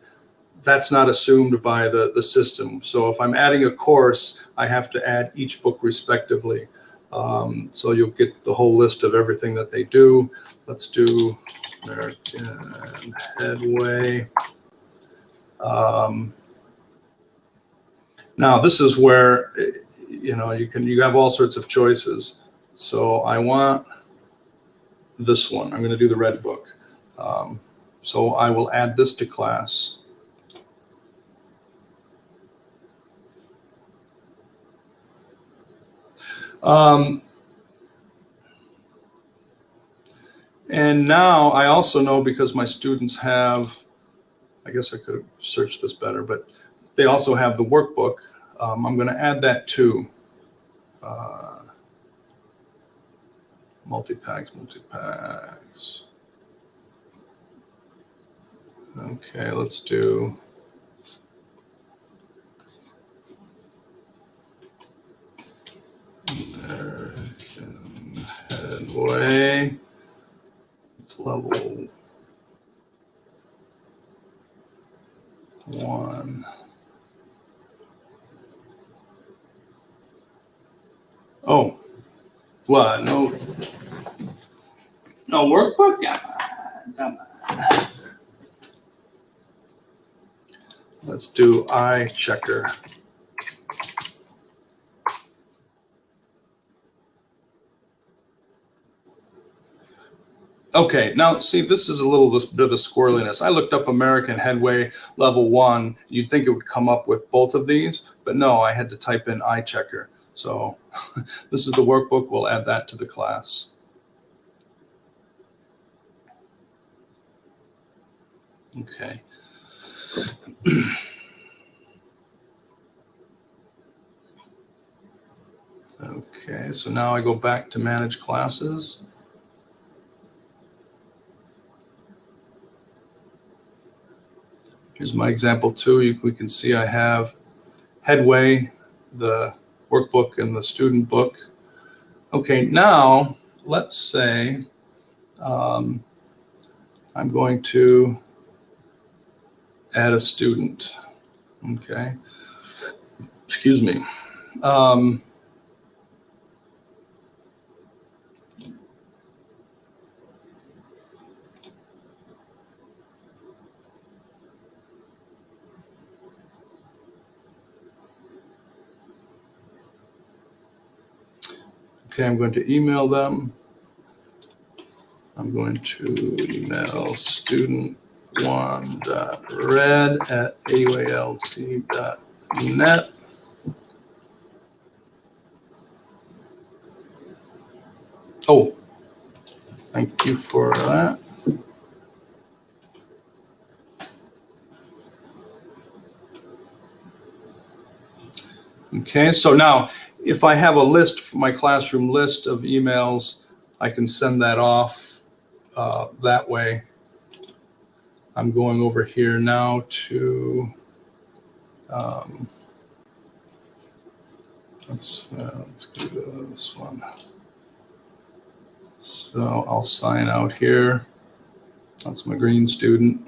that's not assumed by the system. So if I'm adding a course, I have to add each book respectively. So you'll get the whole list of everything that they do. Let's do American Headway. Now this is where you have all sorts of choices. So I want this one. I'm going to do the red book. So I will add this to class. And now I also know, because my students have, I guess I could have searched this better, but they also have the workbook. I'm going to add that too. Multi-packs. Okay, let's do American Headway. It's level 1. Oh, what? No workbook? Come on. Let's do eye checker. Okay, now see, this is this bit of a squirreliness. I looked up American Headway level 1. You'd think it would come up with both of these, but no, I had to type in eye checker. So this is the workbook. We'll add that to the class. Okay. Okay, so now I go back to manage classes. Here's my example 2. We can see I have Headway, the workbook, and the student book. Okay, now let's say I'm going to add a student. Okay, excuse me. Okay, I'm going to email them. I'm going to email student1.red@aualc.net. Oh, thank you for that. Okay, so now if I have a list, my classroom list of emails, I can send that off that way. I'm going over here now to, let's do this one. So I'll sign out here. That's my green student.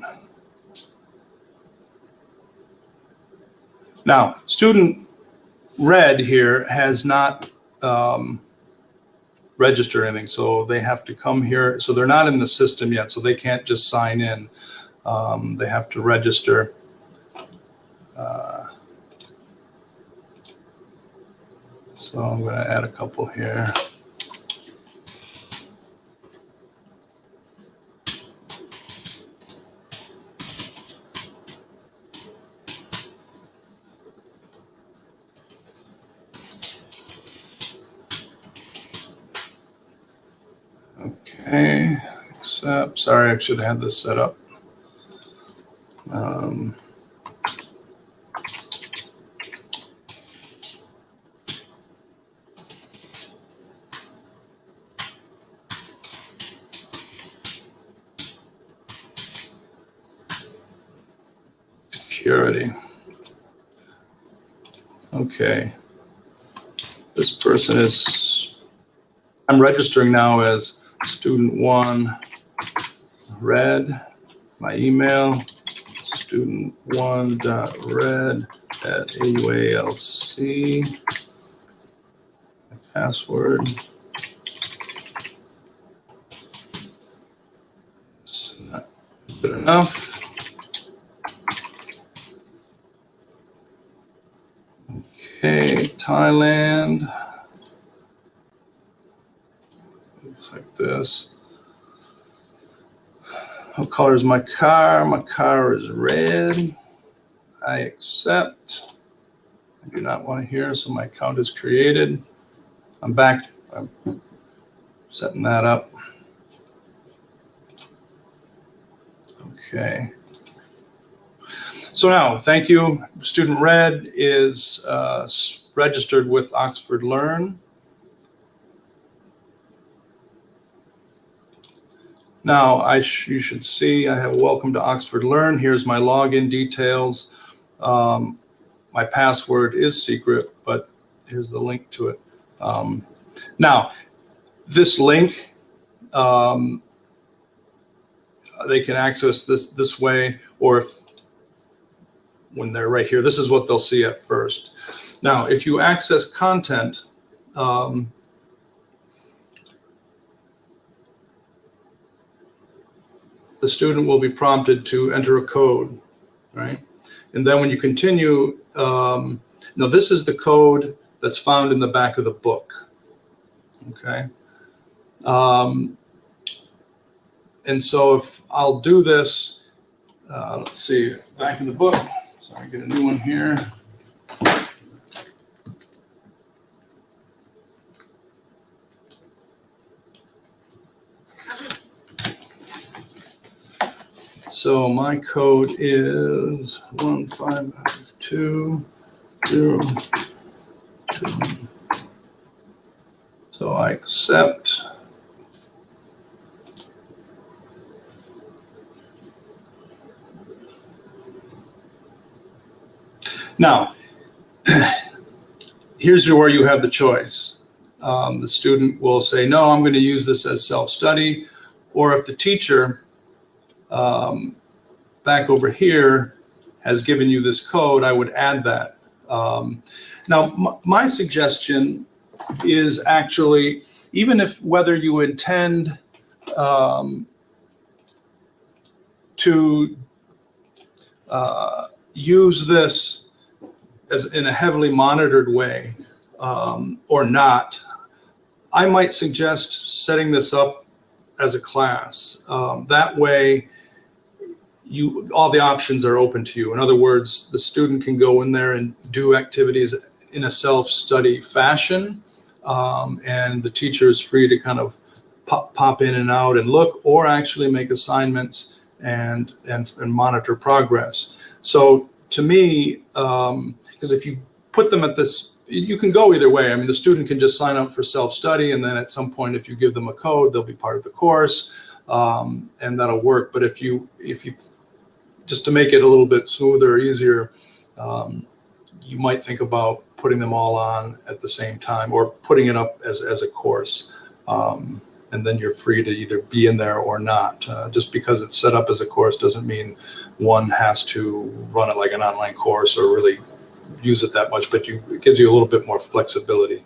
Now, student red here has not registered anything, so they have to come here. So they're not in the system yet, so they can't just sign in. They have to register. So I'm going to add a couple here. Okay, accept. Sorry, I should have had this set up. Security. Okay. This person is, I'm registering now as student 1 red, my email, student1.red@aualc, my password. It's not good enough. Okay, Thailand. Looks like this. What color is my car? My car is red. I accept. I do not want to hear, so my account is created. I'm back. I'm setting that up. Okay. So now, thank you. Student Red is registered with Oxford Learn. Now, you should see I have welcome to Oxford Learn. Here's my login details. My password is secret, but here's the link to it. Now, this link, they can access this way, or if when they're right here, this is what they'll see at first. Now, if you access content, the student will be prompted to enter a code, right? And then when you continue, now this is the code that's found in the back of the book, okay? And so if I'll do this, let's see, back in the book, sorry, get a new one here. So my code is 155202. So I accept. Now, here's where you have the choice. The student will say, no, I'm going to use this as self-study, or if the teacher back over here has given you this code, I would add that. Now, my suggestion is actually, even if whether you intend to use this as in a heavily monitored way or not, I might suggest setting this up as a class. That way, all the options are open to you. In other words, the student can go in there and do activities in a self-study fashion, and the teacher is free to kind of pop in and out and look, or actually make assignments and monitor progress. So to me, because if you put them at this, you can go either way. I mean, the student can just sign up for self-study, and then at some point, if you give them a code, they'll be part of the course, and that'll work. But if you just to make it a little bit smoother or easier, you might think about putting them all on at the same time, or putting it up as a course. And then you're free to either be in there or not. Just because it's set up as a course doesn't mean one has to run it like an online course or really use it that much, but it gives you a little bit more flexibility.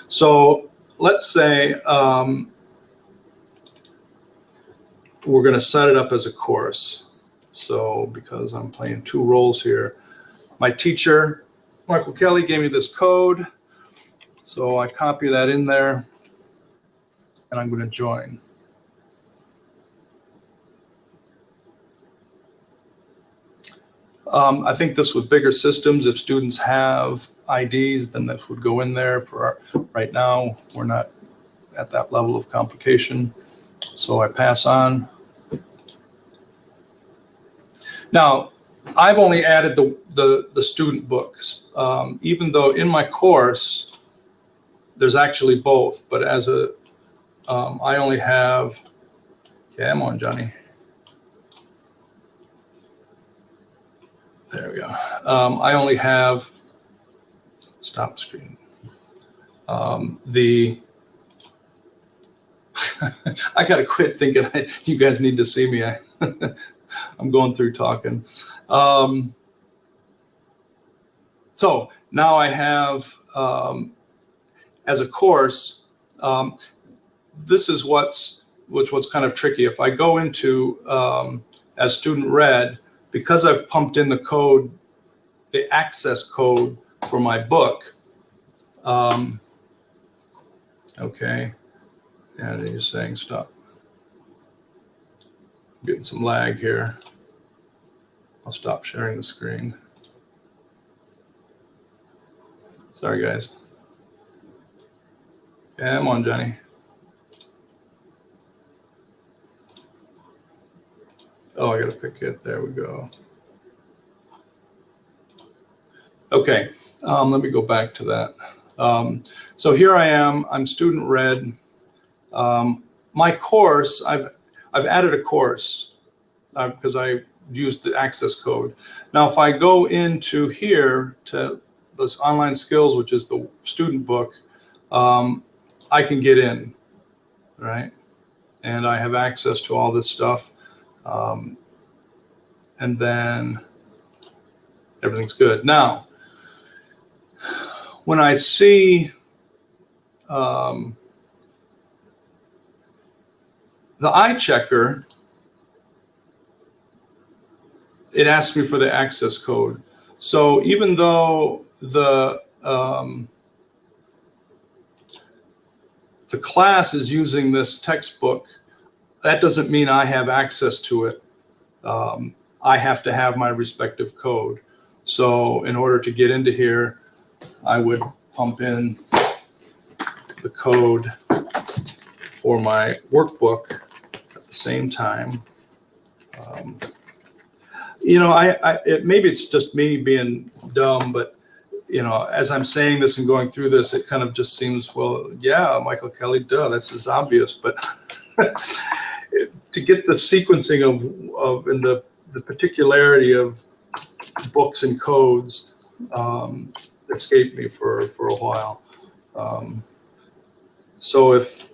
So let's say we're going to set it up as a course. So because I'm playing two roles here, my teacher, Michael Kelley, gave me this code. So I copy that in there, and I'm going to join. I think this with bigger systems, if students have IDs, then this would go in there. For right now, we're not at that level of complication. So I pass on. Now, I've only added the student books, even though in my course, there's actually both, but as a, I only have, okay, I'm on, Johnny. There we go. I only have, stop screen. I gotta quit thinking you guys need to see me. I'm going through talking. So now I have, as a course, this is what's kind of tricky. If I go into as student read, because I've pumped in the code, the access code for my book. Okay, and he's saying stop. I'm getting some lag here. I'll stop sharing the screen. Sorry, guys. Come on, Johnny. Oh, I gotta pick it. There we go. Okay, let me go back to that. So here I am. I'm student read. My course, I've added a course because I used the access code. Now, if I go into here to this online skills, which is the student book, I can get in, right? And I have access to all this stuff. And then everything's good. Now, when I see the eye checker, it asks me for the access code. So even though the class is using this textbook, that doesn't mean I have access to it. I have to have my respective code. So in order to get into here, I would pump in the code for my workbook at the same time. You know, maybe it's just me being dumb, but you know, as I'm saying this and going through this, it kind of just seems, well, yeah, Michael Kelley, duh, that's as obvious. But to get the sequencing of and the particularity of books and codes escaped me for a while. So if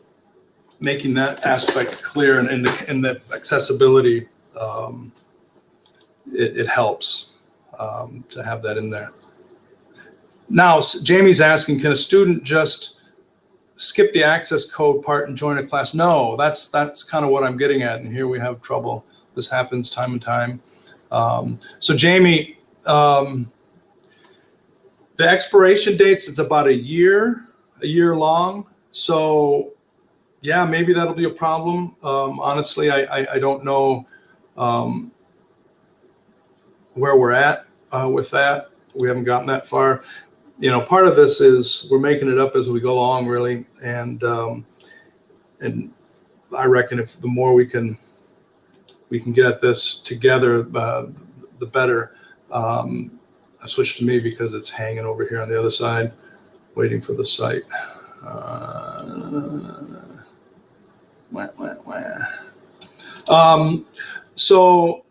making that aspect clear and in the accessibility, it helps to have that in there. Now, Jamie's asking, can a student just skip the access code part and join a class? No, that's kind of what I'm getting at, and here we have trouble. This happens time and time. So Jamie, the expiration dates, it's about a year long. So yeah, maybe that'll be a problem. Honestly, I don't know where we're at with that. We haven't gotten that far. You know, part of this is we're making it up as we go along, really, and I reckon if the more we can get at this together, the better. I switched to me because it's hanging over here on the other side, waiting for the site. So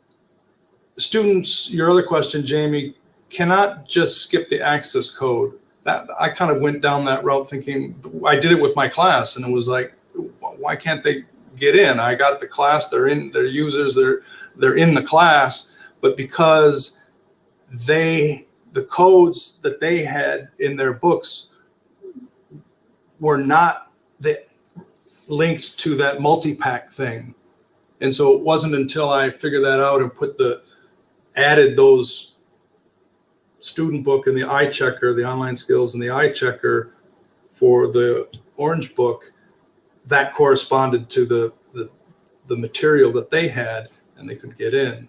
students, your other question, Jamie, cannot just skip the access code. That I kind of went down that route thinking, I did it with my class and it was like, why can't they get in? I got the class, they're users, they're in the class, but because the codes that they had in their books were not linked to that multi-pack thing. And so it wasn't until I figured that out and added those student book and the eye checker, the online skills and the eye checker for the orange book, that corresponded to the material that they had and they could get in.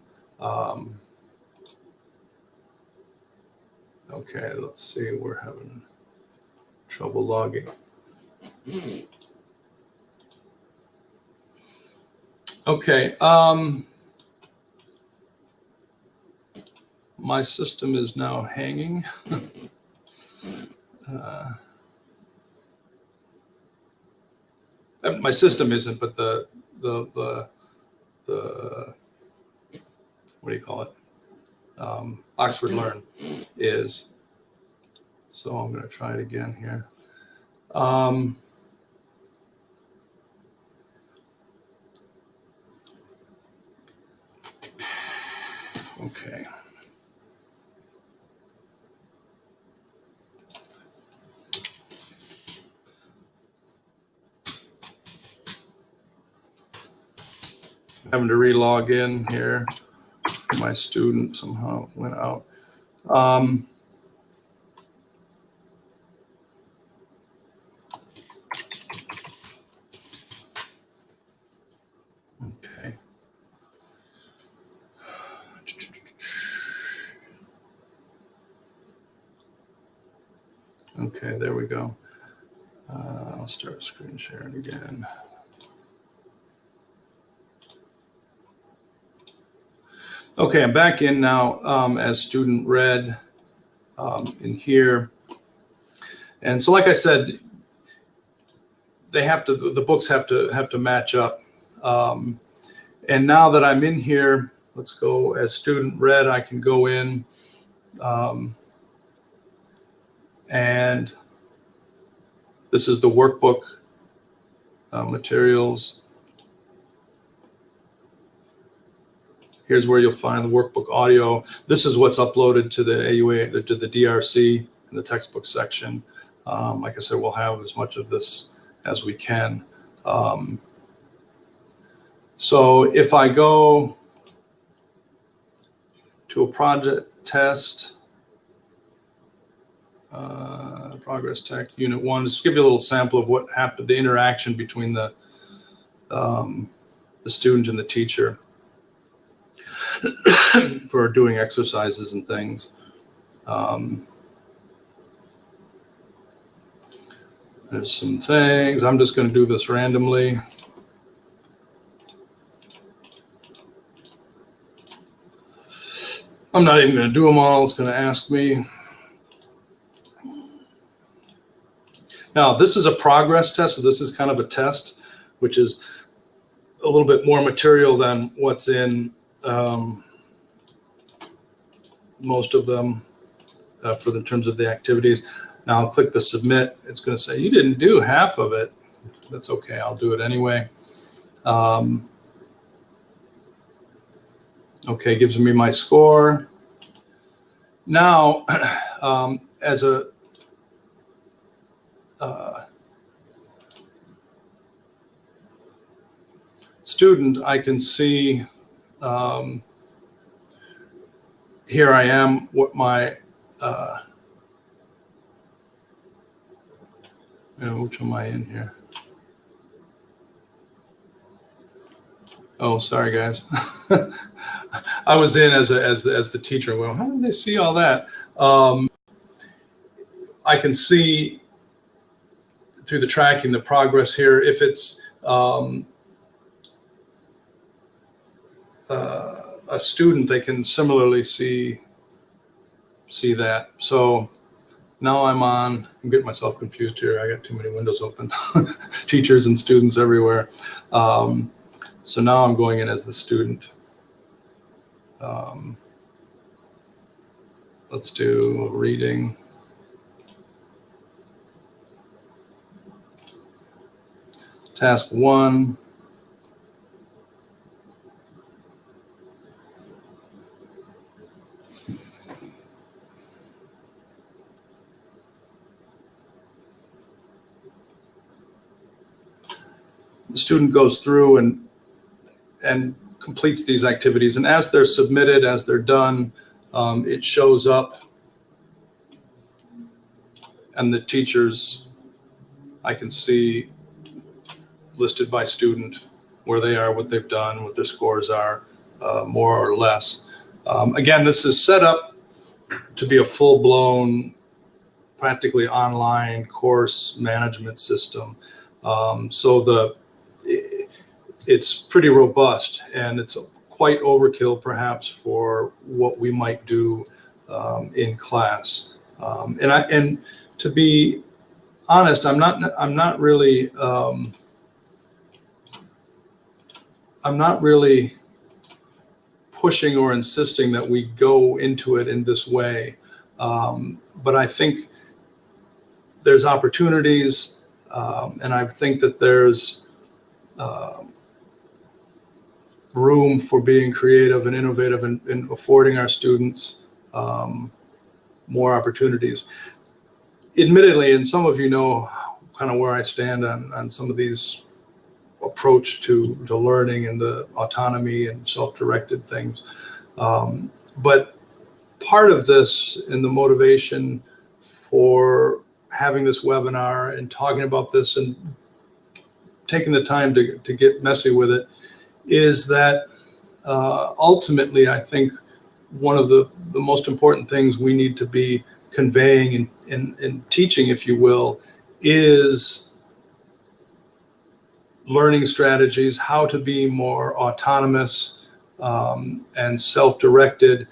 Okay, let's see, we're having trouble logging. Okay. My system is now hanging. My system isn't, but the what do you call it? Oxford Learn is. So I'm going to try it again here. Okay. Having to re-log in here. My student somehow went out. Okay. Okay, there we go. I'll start screen sharing again. Okay, I'm back in now as student red in here. And so, like I said, they have to, the books have to match up. And now that I'm in here, let's go as student red. I can go in and this is the workbook materials. Here's where you'll find the workbook audio. This is what's uploaded to the AUA, to the DRC in the textbook section. Like I said, we'll have as much of this as we can. So if I go to a project test, progress tech unit 1, just give you a little sample of what happened, the interaction between the student and the teacher for doing exercises and things. There's some things. I'm just going to do this randomly. I'm not even going to do them all. It's going to ask me. Now, this is a progress test, so this is kind of a test, which is a little bit more material than what's in most of them in terms of the activities. Now I'll click the submit. It's going to say you didn't do half of it. That's okay. I'll do it anyway. Okay, gives me my score. Now, as a student, I can see here I am, what my which am I in here? Oh, sorry guys. I was in as the teacher. Well, how did they see all that? I can see through the tracking the progress here. If it's a student, they can similarly see that. So now I'm getting myself confused here. I got too many windows open. Teachers and students everywhere. So now I'm going in as the student. Let's do reading. Task 1. The student goes through and completes these activities, and as they're submitted, as they're done, it shows up, and the teachers, I can see listed by student where they are, what they've done, what their scores are, more or less. Again, this is set up to be a full-blown, practically online course management system. So it's pretty robust, and it's quite overkill perhaps for what we might do in class. And to be honest, I'm not really pushing or insisting that we go into it in this way, but I think there's opportunities, and I think that there's room for being creative and innovative and affording our students more opportunities. Admittedly, and some of you know kind of where I stand on some of these approach to learning and the autonomy and self-directed things. But part of this and the motivation for having this webinar and talking about this and taking the time to get messy with it is that ultimately I think one of the most important things we need to be conveying and teaching, if you will, is learning strategies, how to be more autonomous and self-directed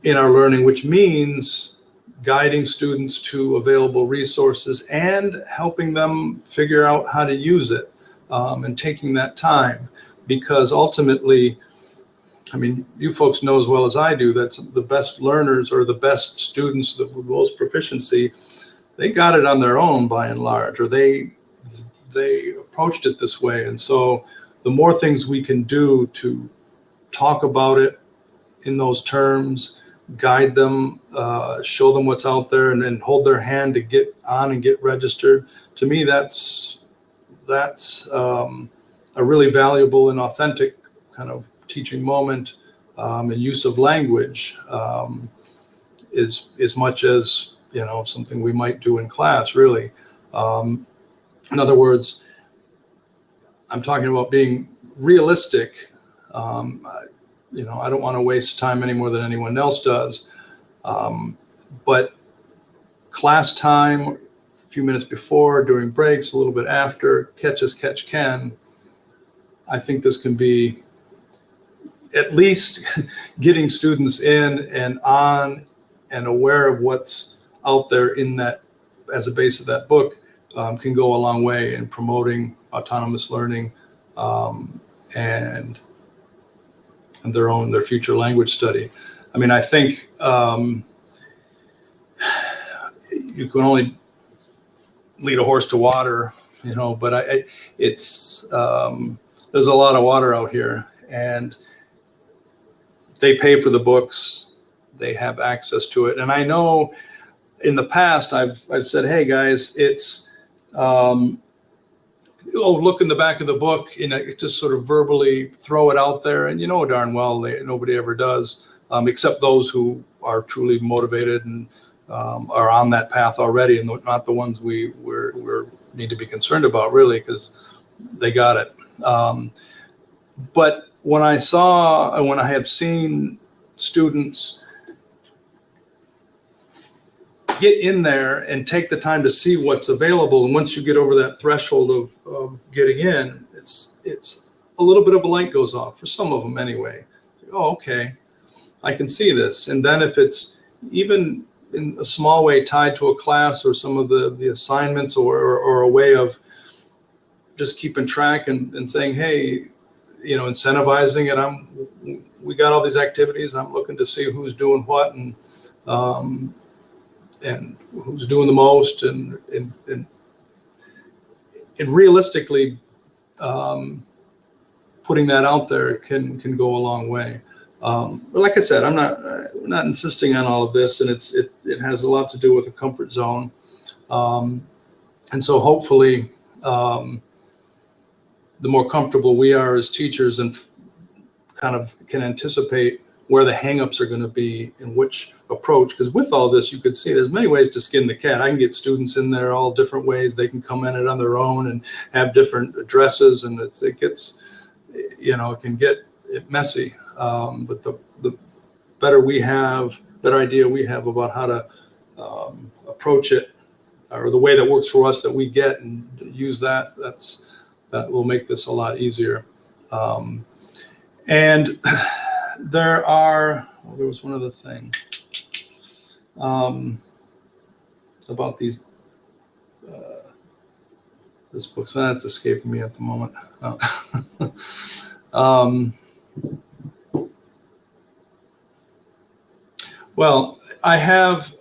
in our learning, which means guiding students to available resources and helping them figure out how to use it, and taking that time, because ultimately, I mean, you folks know as well as I do that the best learners or the best students with the most proficiency, they got it on their own by and large, or they approached it this way. And so the more things we can do to talk about it in those terms, guide them, show them what's out there, and then hold their hand to get on and get registered, to me that's a really valuable and authentic kind of teaching moment, and use of language, is as much as, you know, something we might do in class, really. In other words, I'm talking about being realistic. You know, I don't want to waste time any more than anyone else does. But class time, a few minutes before, during breaks, a little bit after, catch as catch can, I think this can be at least getting students in and on and aware of what's out there in that, as a base of that book, can go a long way in promoting autonomous learning and their future language study. I mean, I think you can only lead a horse to water, you know, but it's there's a lot of water out here, and they pay for the books, they have access to it. And I know in the past I've said, hey guys, it's look in the back of the book, just sort of verbally throw it out there, and you know darn well nobody ever does, except those who are truly motivated and are on that path already, and not the ones we need to be concerned about, really, because they got it. But when I have seen students get in there and take the time to see what's available, and once you get over that threshold of getting in, it's a little bit of a light goes off for some of them anyway. Oh, okay, I can see this. And then if it's even in a small way tied to a class or some of the assignments, or a way of just keeping track and saying, hey, you know, incentivizing it. We got all these activities. I'm looking to see who's doing what, and who's doing the most, and realistically, putting that out there can go a long way. But like I said, I'm not insisting on all of this, and it has a lot to do with the comfort zone, and so hopefully, the more comfortable we are as teachers and kind of can anticipate where the hangups are going to be in which approach, because with all this, you could see there's many ways to skin the cat. I can get students in there all different ways. They can come in it on their own and have different addresses, and it gets, you know, it can get messy. But the better idea we have about how to approach it, or the way that works for us that we get and use that's that will make this a lot easier. And there was one other thing about these. This book, so that's escaping me at the moment. Well, I have.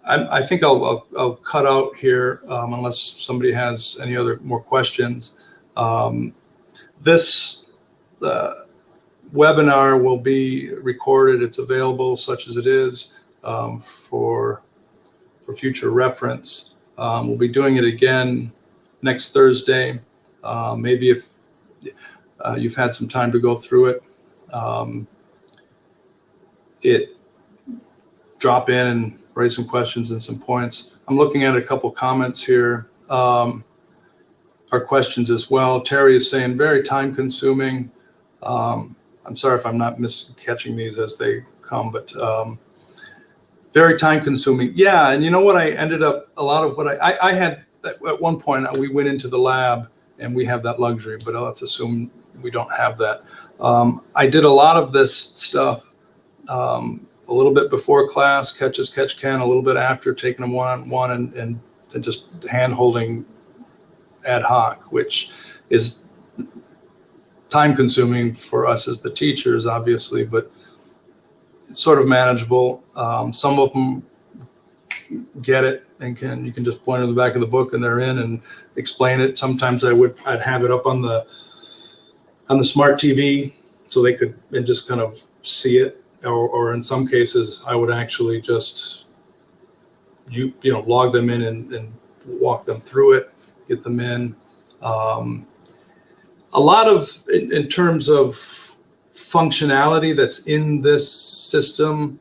I think I'll cut out here unless somebody has any more questions. This webinar will be recorded. It's available, such as it is, for future reference. We'll be doing it again next Thursday. Maybe if you've had some time to go through it, drop in and raise some questions and some points. I'm looking at a couple comments here, our questions as well. Terry is saying very time consuming. I'm sorry if I'm not catching these as they come, but very time consuming. Yeah, and you know what, I ended up, a lot of what I had at one point, we went into the lab and we have that luxury, but let's assume we don't have that. I did a lot of this stuff a little bit before class, catch as catch can, a little bit after, taking them one-on-one and just hand-holding ad hoc, which is time consuming for us as the teachers, obviously, but it's sort of manageable. Some of them get it and you can just point to the back of the book and they're in and explain it. Sometimes I'd have it up on the smart TV so they could just kind of see it, or in some cases I would actually just log them in and walk them through it, get them in. A lot of in terms of functionality that's in this system,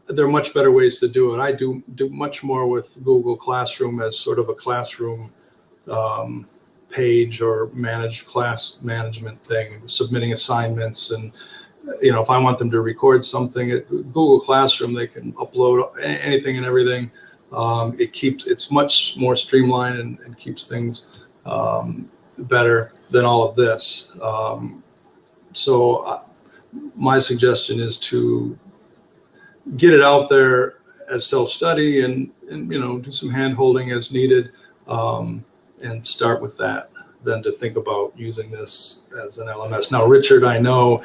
there are much better ways to do it. I do much more with Google Classroom as sort of a classroom page or managed class management thing, submitting assignments, and if I want them to record something at Google Classroom, they can upload anything and everything. It's much more streamlined and keeps things better than all of this. So my suggestion is to get it out there as self-study and do some hand-holding as needed, and start with that, than to think about using this as an LMS. Now, Richard, I know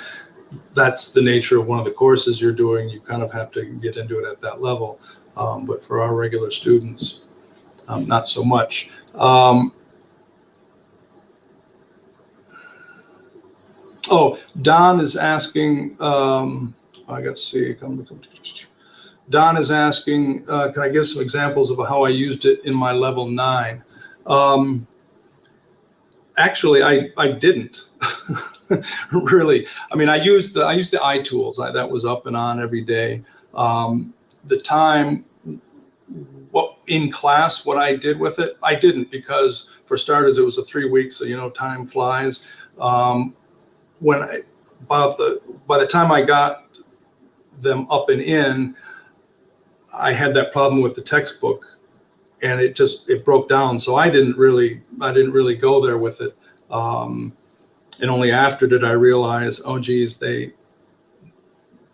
that's the nature of one of the courses you're doing. You kind of have to get into it at that level, but for our regular students, not so much. Oh, Don is asking, I got to see, Don is asking, can I give some examples of how I used it in my level 9? Actually, I didn't really. I mean, I used the iTools. That was up and on every day. The time, in class, what I did with it, I didn't, because for starters, it was a 3 weeks, so time flies. By the time I got them up and in, I had that problem with the textbook, and it broke down. So I didn't really go there with it. And only after did I realize, oh geez, it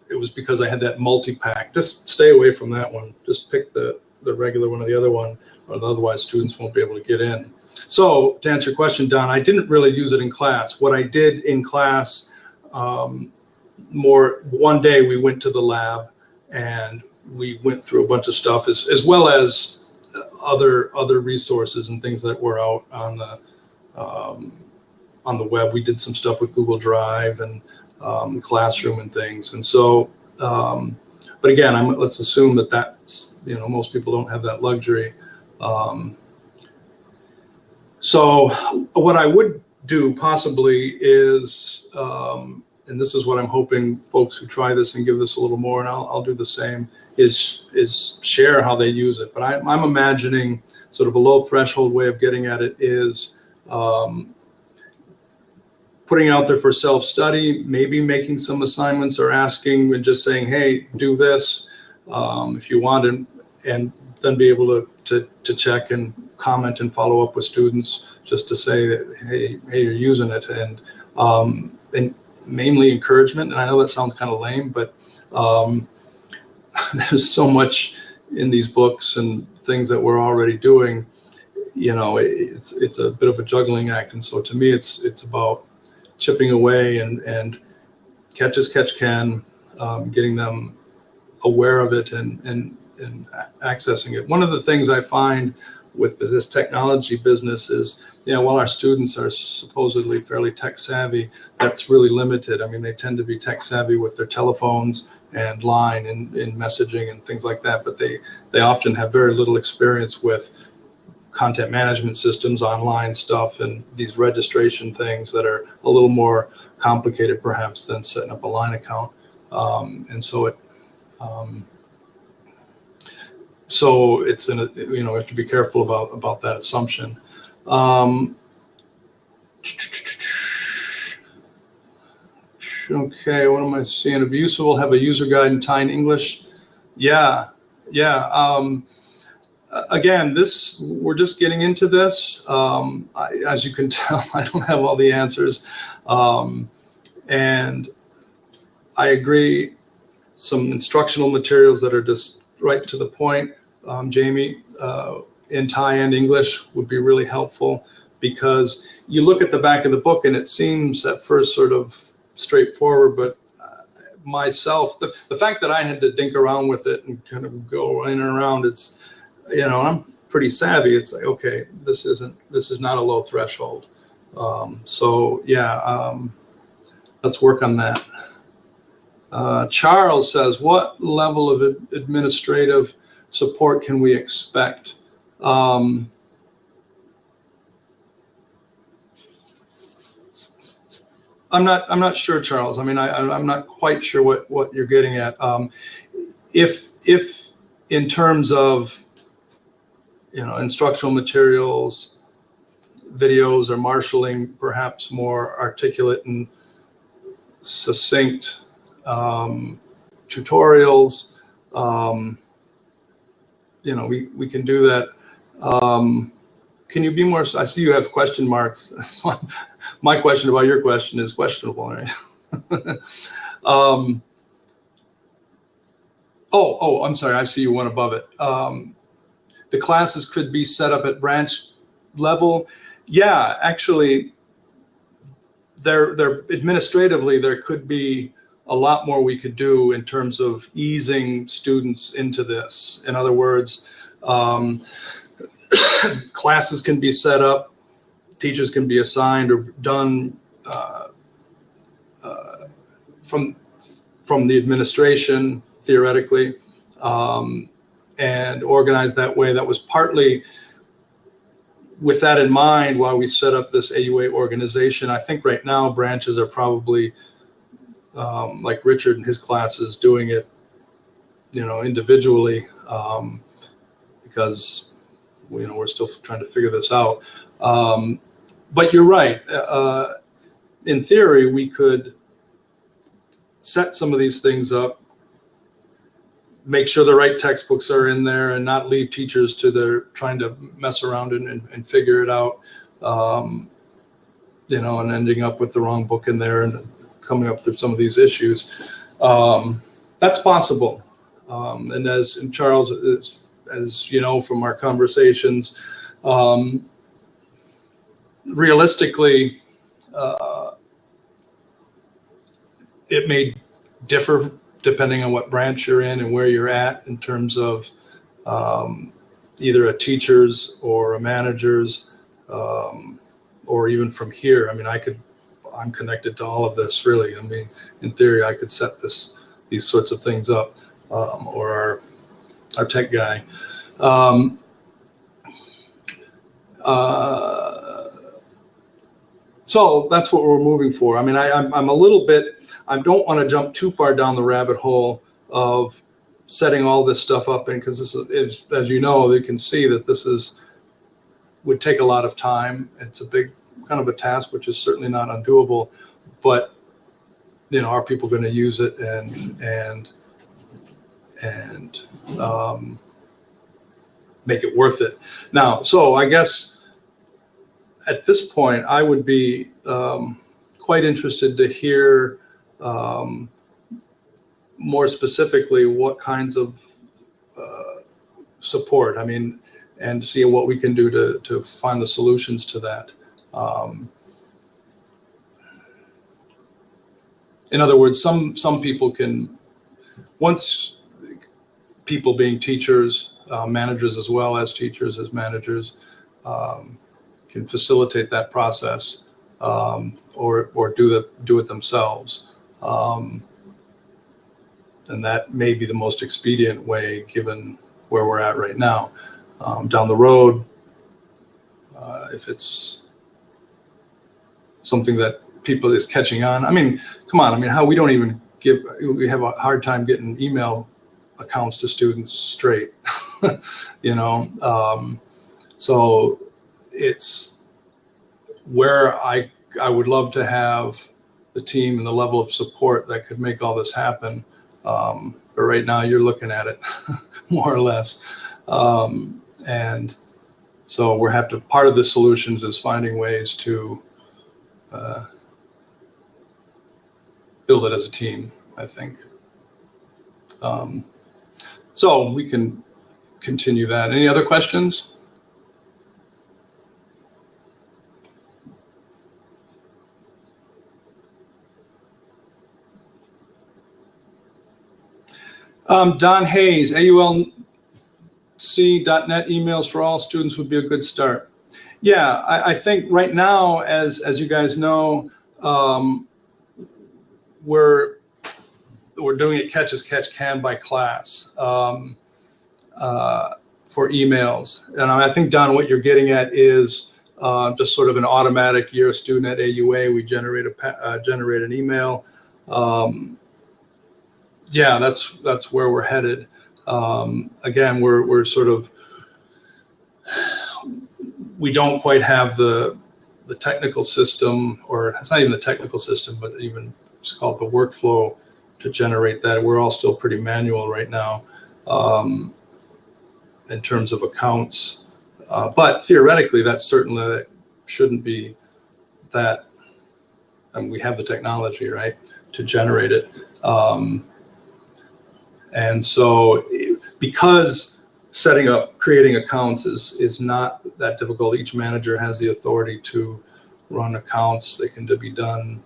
was because I had that multi-pack. Just stay away from that one. Just pick the regular one or the other one, or otherwise students won't be able to get in. So to answer your question, Don, I didn't really use it in class. What I did in class, one day we went to the lab and we went through a bunch of stuff, as well as other resources and things that were out on the web. We did some stuff with Google Drive and Classroom and things. And so, but again, let's assume that's most people don't have that luxury. So what I would do possibly is, and this is what I'm hoping folks who try this and give this a little more, and I'll do the same, is share how they use it. But I'm imagining sort of a low threshold way of getting at it is putting it out there for self-study, maybe making some assignments or asking and just saying, hey, do this if you want, and then be able to check and comment and follow up with students just to say that, hey, you're using it, and mainly encouragement. And I know that sounds kind of lame, but there's so much in these books and things that we're already doing. You know, it's a bit of a juggling act, and so to me, it's about chipping away and catch as catch can, getting them aware of it and accessing it. One of the things I find with this technology business is, you know, while our students are supposedly fairly tech savvy, that's really limited. I mean, they tend to be tech savvy with their telephones and line and messaging and things like that, but they often have very little experience with content management systems, online stuff, and these registration things that are a little more complicated perhaps than setting up a line account. And so it's you know, we have to be careful about that assumption. Okay, what am I seeing? Abuse will have a user guide in Thai and English. Yeah. Again, we're just getting into this. As you can tell, I don't have all the answers. And I agree, some instructional materials that are just right to the point, Jamie, in Thai and English would be really helpful, because you look at the back of the book and it seems at first sort of straightforward, but myself, the fact that I had to dink around with it and kind of go in and around, it's, you know, I'm pretty savvy. It's like, okay, this is not a low threshold. So yeah, let's work on that. Charles says, what level of administrative support can we expect? I'm not sure, Charles. I mean, I'm not quite sure what you're getting at. If in terms of, you know, instructional materials, videos, or marshaling, perhaps more articulate and succinct tutorials, you know, we can do that. Can you be more? I see you have question marks. My question about your question is questionable, right? Oh, I'm sorry. I see you one above it. The classes could be set up at branch level. Yeah, actually, administratively, there could be a lot more we could do in terms of easing students into this. In other words, classes can be set up, teachers can be assigned or done from the administration, theoretically, and organized that way. That was partly with that in mind why we set up this AUA organization. I think right now branches are probably like Richard and his classes doing it, you know, individually, because, you know, we're still trying to figure this out. But you're right. In theory, we could set some of these things up, make sure the right textbooks are in there, and not leave teachers to their trying to mess around and figure it out, you know, and ending up with the wrong book in there and coming up through some of these issues. That's possible. And Charles, as you know from our conversations, realistically, it may differ depending on what branch you're in and where you're at in terms of either a teacher's or a manager's, or even from here. I mean, I'm connected to all of this, really. I mean, in theory, I could set these sorts of things up, or our tech guy. So that's what we're moving for. I mean, I'm a little bit, I don't want to jump too far down the rabbit hole of setting all this stuff up, because this is, as you know, you can see that this would take a lot of time. It's a big kind of a task, which is certainly not undoable, but, you know, are people going to use it make it worth it. Now, so I guess at this point, I would be quite interested to hear more specifically what kinds of support, I mean, and see what we can do to find the solutions to that. In other words, some people can, once people being teachers, managers as well as teachers as managers, can facilitate that process, or do it themselves. And that may be the most expedient way given where we're at right now. Down the road, if it's something that people is catching on, I mean, come on, I mean, how we don't even we have a hard time getting email accounts to students straight, you know? So it's where I would love to have the team and the level of support that could make all this happen. But right now you're looking at it more or less. And so part of the solutions is finding ways to build it as a team, I think. So we can continue that. Any other questions? Don Hayes, AULC.net emails for all students would be a good start. Yeah, I think right now, as you guys know, we're doing it catch as catch can by class for emails. And I think, Don, what you're getting at is just sort of an automatic, you're a student at AUA, we generate an email. Yeah, that's where we're headed. Again, we're sort of, we don't quite have the technical system, or it's not even the technical system, but even it's called the workflow to generate that. We're all still pretty manual right now in terms of accounts. But theoretically, that shouldn't be that. I mean, we have the technology, right, to generate it. And so because creating accounts is not that difficult, each manager has the authority to run accounts. They can be done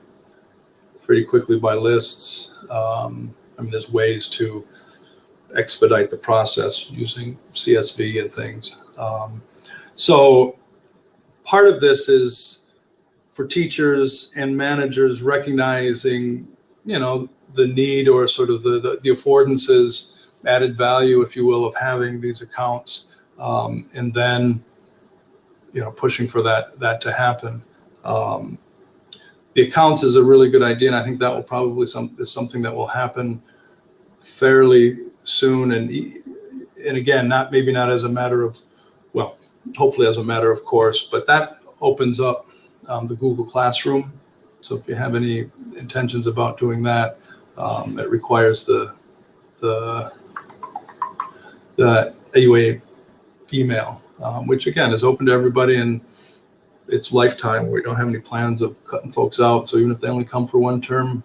pretty quickly by lists. I mean, there's ways to expedite the process using CSV and things. So part of this is for teachers and managers recognizing, you know, the need, or sort of the affordances, added value, if you will, of having these accounts, and then, you know, pushing for that to happen. The accounts is a really good idea, and I think that will probably is something that will happen fairly soon. And again, maybe not as a matter of, well, hopefully as a matter of course, but that opens up the Google Classroom. So if you have any intentions about doing that, it requires the AUA email, which again is open to everybody, and it's lifetime. We don't have any plans of cutting folks out. So even if they only come for one term,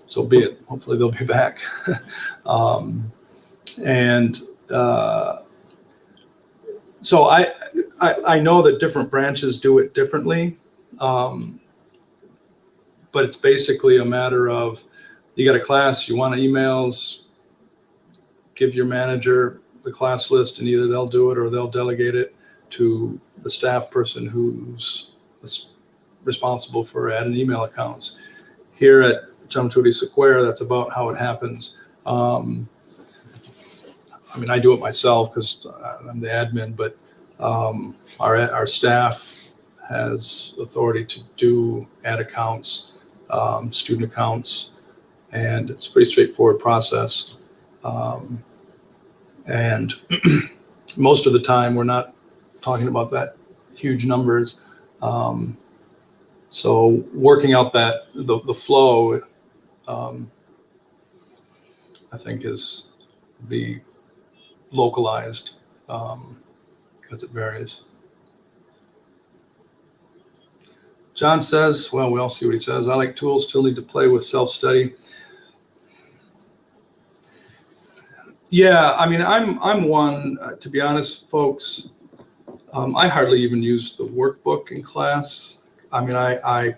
so be it. Hopefully they'll be back. So I know that different branches do it differently, but it's basically a matter of, you got a class, you want emails, give your manager the class list, and either they'll do it or they'll delegate it to the staff person who's responsible for adding email accounts. Here at Chumtootie Sequare, that's about how it happens. I mean, I do it myself because I'm the admin, but our staff has authority to add accounts, student accounts, and it's a pretty straightforward process. And most of the time, we're not talking about that huge numbers. So working out the flow, I think be localized because it varies. John says, well, we all see what he says. I like tools, still need to play with self-study. Yeah, I mean, I'm one, to be honest, folks, I hardly even use the workbook in class. I mean, I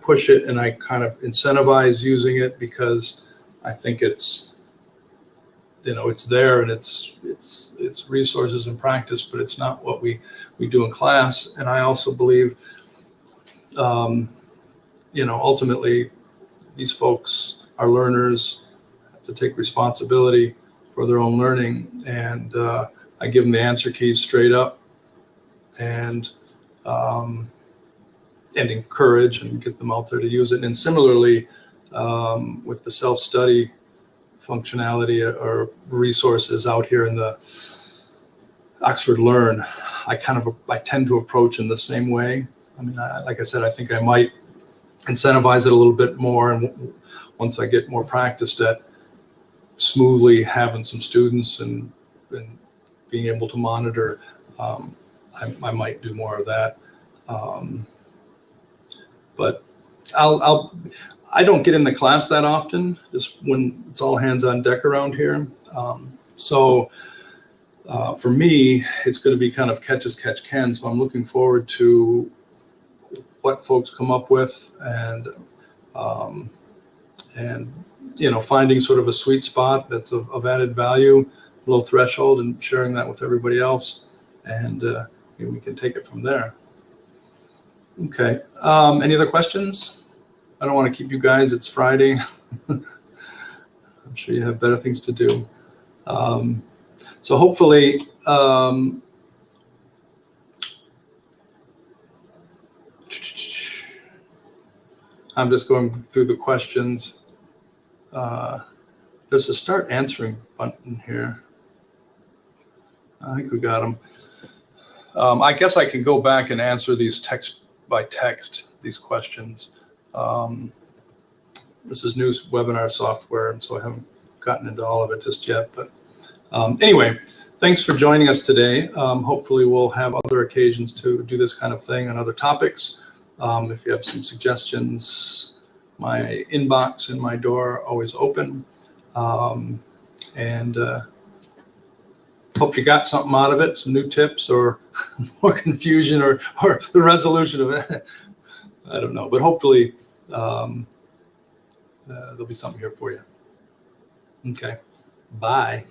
push it and I kind of incentivize using it because I think it's, you know, it's there and it's resources and practice, but it's not what we do in class. And I also believe, you know, ultimately these folks are learners, have to take responsibility for their own learning, and I give them the answer keys straight up, and encourage and get them out there to use it. And similarly, with the self-study functionality or resources out here in the Oxford Learn, I tend to approach in the same way. I mean, like I said, I think I might incentivize it a little bit more, and once I get more practiced at smoothly having some students and being able to monitor, I might do more of that. But I don't get in the class that often, just when it's all hands on deck around here. So for me, it's going to be kind of catch as catch can. So I'm looking forward to what folks come up with, and you know, finding sort of a sweet spot that's of added value, low threshold, and sharing that with everybody else, and we can take it from there. Okay. Any other questions? I don't want to keep you guys. It's Friday. I'm sure you have better things to do. So hopefully, I'm just going through the questions. There's a start answering button here. I think we got them. I guess I can go back and answer these text by text, these questions. This is new webinar software, and so I haven't gotten into all of it just yet. But anyway, thanks for joining us today. Hopefully we'll have other occasions to do this kind of thing on other topics. If you have some suggestions, my inbox and my door are always open. And hope you got something out of it, some new tips or more confusion or the resolution of it. I don't know, but hopefully there'll be something here for you. Okay, bye.